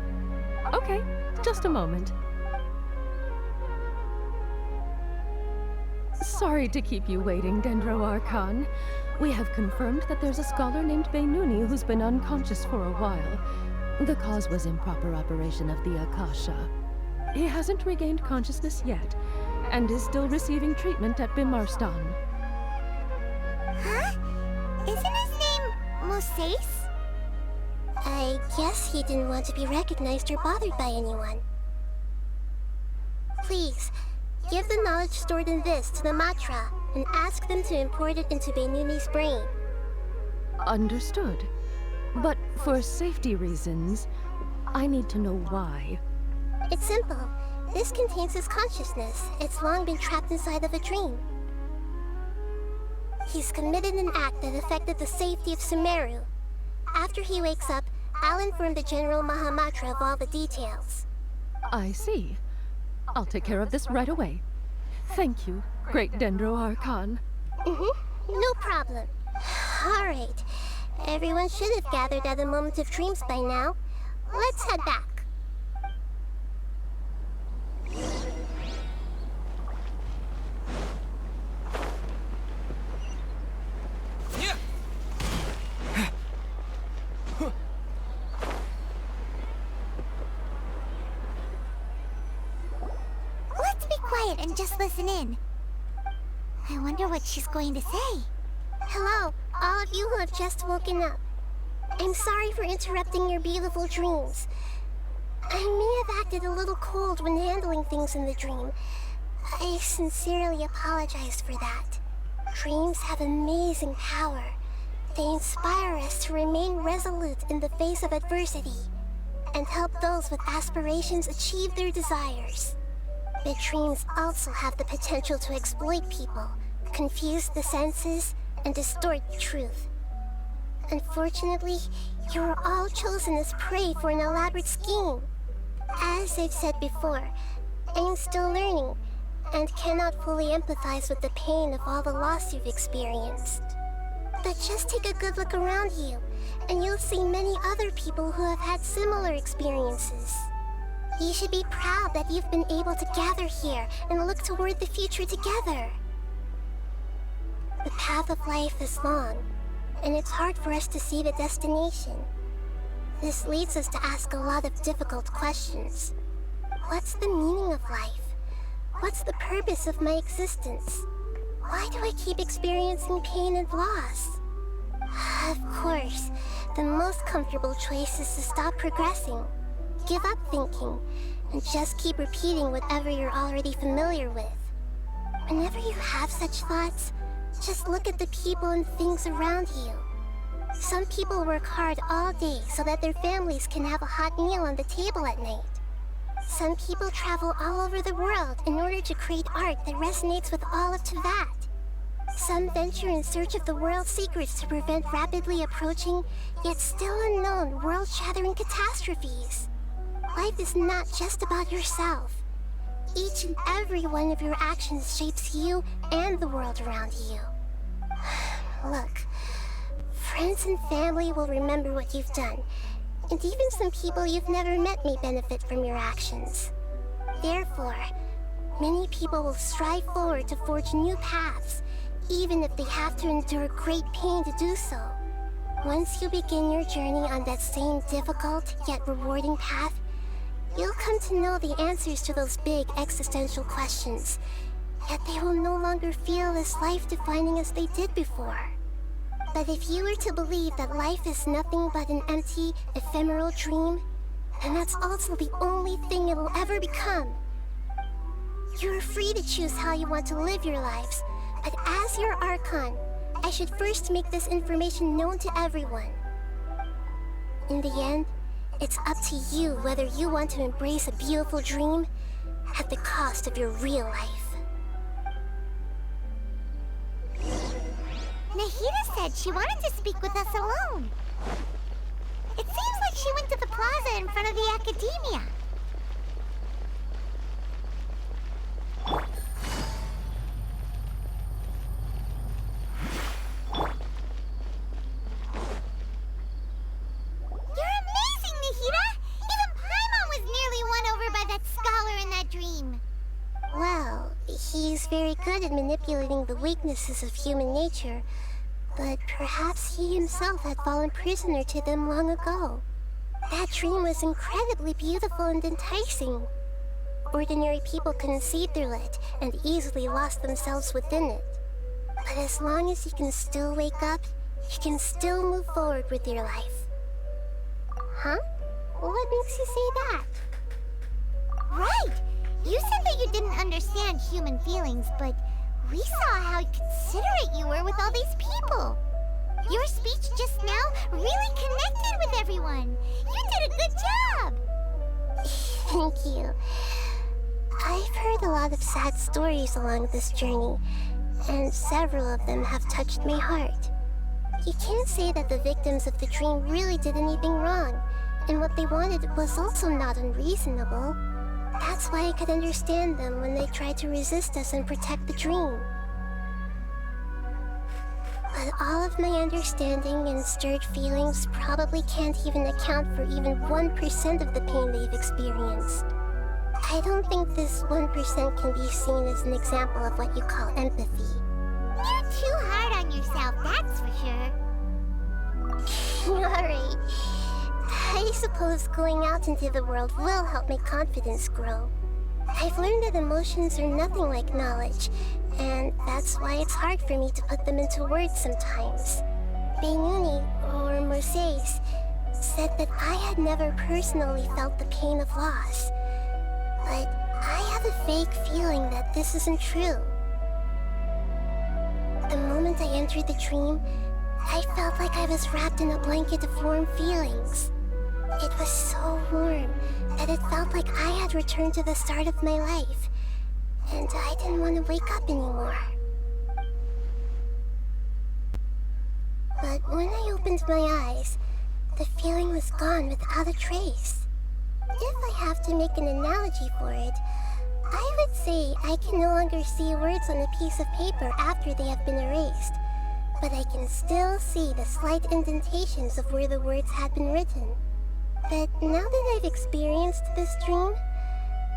Okay, just a moment. Sorry to keep you waiting, Dendro Archon. We have confirmed that there's a scholar named Beinuni who's been unconscious for a while. The cause was improper operation of the Akasha. He hasn't regained consciousness yet, and is still receiving treatment at Bimarstan. Huh? Isn't his name Moses? I guess he didn't want to be recognized or bothered by anyone. Please, give the knowledge stored in this to the mantra and ask them to import it into Beinuni's brain. Understood. But for safety reasons, I need to know why. It's simple. This contains his consciousness. It's long been trapped inside of a dream. He's committed an act that affected the safety of Sumeru. After he wakes up, I'll inform the General Mahamatra of all the details. I see. I'll take care of this right away. Thank you, Great Dendro Archon. No problem. Alright. Everyone should have gathered at the Moment of Dreams by now. Let's head back. Let's be quiet and just listen in. I wonder what she's going to say. Hello, all of you who have just woken up. I'm sorry for interrupting your beautiful dreams. I may have acted a little cold when handling things in the dream. I sincerely apologize for that. Dreams have amazing power. They inspire us to remain resolute in the face of adversity and help those with aspirations achieve their desires. But dreams also have the potential to exploit people, confuse the senses, and distort the truth. Unfortunately, you were all chosen as prey for an elaborate scheme. As I've said before, I'm still learning and cannot fully empathize with the pain of all the loss you've experienced. But just take a good look around you, and you'll see many other people who have had similar experiences. You should be proud that you've been able to gather here and look toward the future together. The path of life is long, and it's hard for us to see the destination. This leads us to ask a lot of difficult questions. What's the meaning of life? What's the purpose of my existence? Why do I keep experiencing pain and loss? Of course, the most comfortable choice is to stop progressing, give up thinking, and just keep repeating whatever you're already familiar with. Whenever you have such thoughts, just look at the people and things around you. Some people work hard all day so that their families can have a hot meal on the table at night. Some people travel all over the world in order to create art that resonates with all of Teyvat. Some venture in search of the world's secrets to prevent rapidly approaching, yet still unknown, world-shattering catastrophes. Life is not just about yourself. Each and every one of your actions shapes you and the world around you. Look, friends and family will remember what you've done, and even some people you've never met may benefit from your actions. Therefore, many people will strive forward to forge new paths, even if they have to endure great pain to do so. Once you begin your journey on that same difficult yet rewarding path, you'll come to know the answers to those big existential questions, yet they will no longer feel as life-defining as they did before. But if you were to believe that life is nothing but an empty, ephemeral dream, then that's also the only thing it will ever become. You're free to choose how you want to live your lives, but as your Archon, I should first make this information known to everyone. In the end, it's up to you whether you want to embrace a beautiful dream at the cost of your real life. Nahida said she wanted to speak with us alone. It seems like she went to the plaza in front of the academia. You're amazing, Nahida! Even Paimon was nearly won over by that scholar in that dream. Well, he's very good at manipulating the weaknesses of human nature, but perhaps he himself had fallen prisoner to them long ago. That dream was incredibly beautiful and enticing. Ordinary people couldn't see through it and easily lost themselves within it. But as long as you can still wake up, you can still move forward with your life. Huh? What makes you say that? Right! You said that you didn't understand human feelings, but we saw how considerate you were with all these people. Your speech just now really connected with everyone. You did a good job. Thank you. I've heard a lot of sad stories along this journey, and several of them have touched my heart. You can't say that the victims of the dream really did anything wrong, and what they wanted was also not unreasonable. That's why I could understand them when they tried to resist us and protect the dream. But all of my understanding and stirred feelings probably can't even account for even 1% of the pain they've experienced. I don't think this 1% can be seen as an example of what you call empathy. You're too hard on yourself, that's for sure. Alright. I suppose going out into the world will help my confidence grow. I've learned that emotions are nothing like knowledge, and that's why it's hard for me to put them into words sometimes. Beinuni, or Moses, said that I had never personally felt the pain of loss. But I have a vague feeling that this isn't true. The moment I entered the dream, I felt like I was wrapped in a blanket of warm feelings. It was so warm that it felt like I had returned to the start of my life, and I didn't want to wake up anymore. But when I opened my eyes, the feeling was gone without a trace. If I have to make an analogy for it, I would say I can no longer see words on a piece of paper after they have been erased, but I can still see the slight indentations of where the words had been written. But now that I've experienced this dream,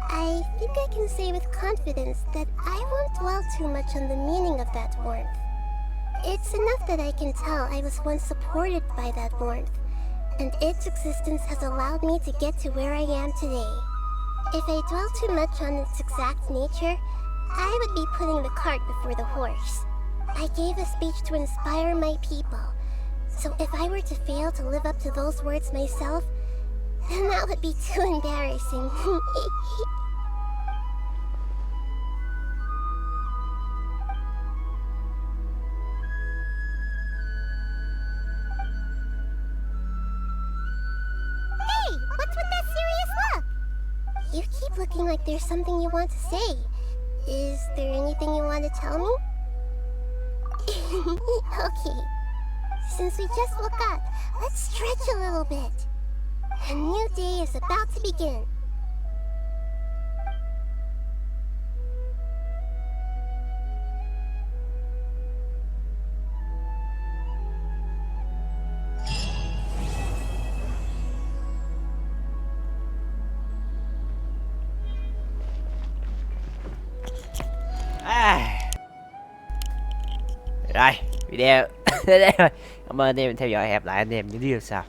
I think I can say with confidence that I won't dwell too much on the meaning of that warmth. It's enough that I can tell I was once supported by that warmth, and its existence has allowed me to get to where I am today. If I dwell too much on its exact nature, I would be putting the cart before the horse. I gave a speech to inspire my people, so if I were to fail to live up to those words myself, then that would be too embarrassing. Hey, what's with that serious look? You keep looking like there's something you want to say. Is there anything you want to tell me? Okay. Since we just woke up, let's stretch a little bit. A new day is about to begin. Rồi, video đến đây thôi. Cảm ơn anh em theo dõi, hẹn lại anh em những video sau.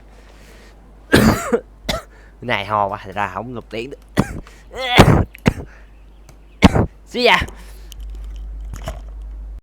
Này ho quá, thật ra không lục tiếng được. See ya.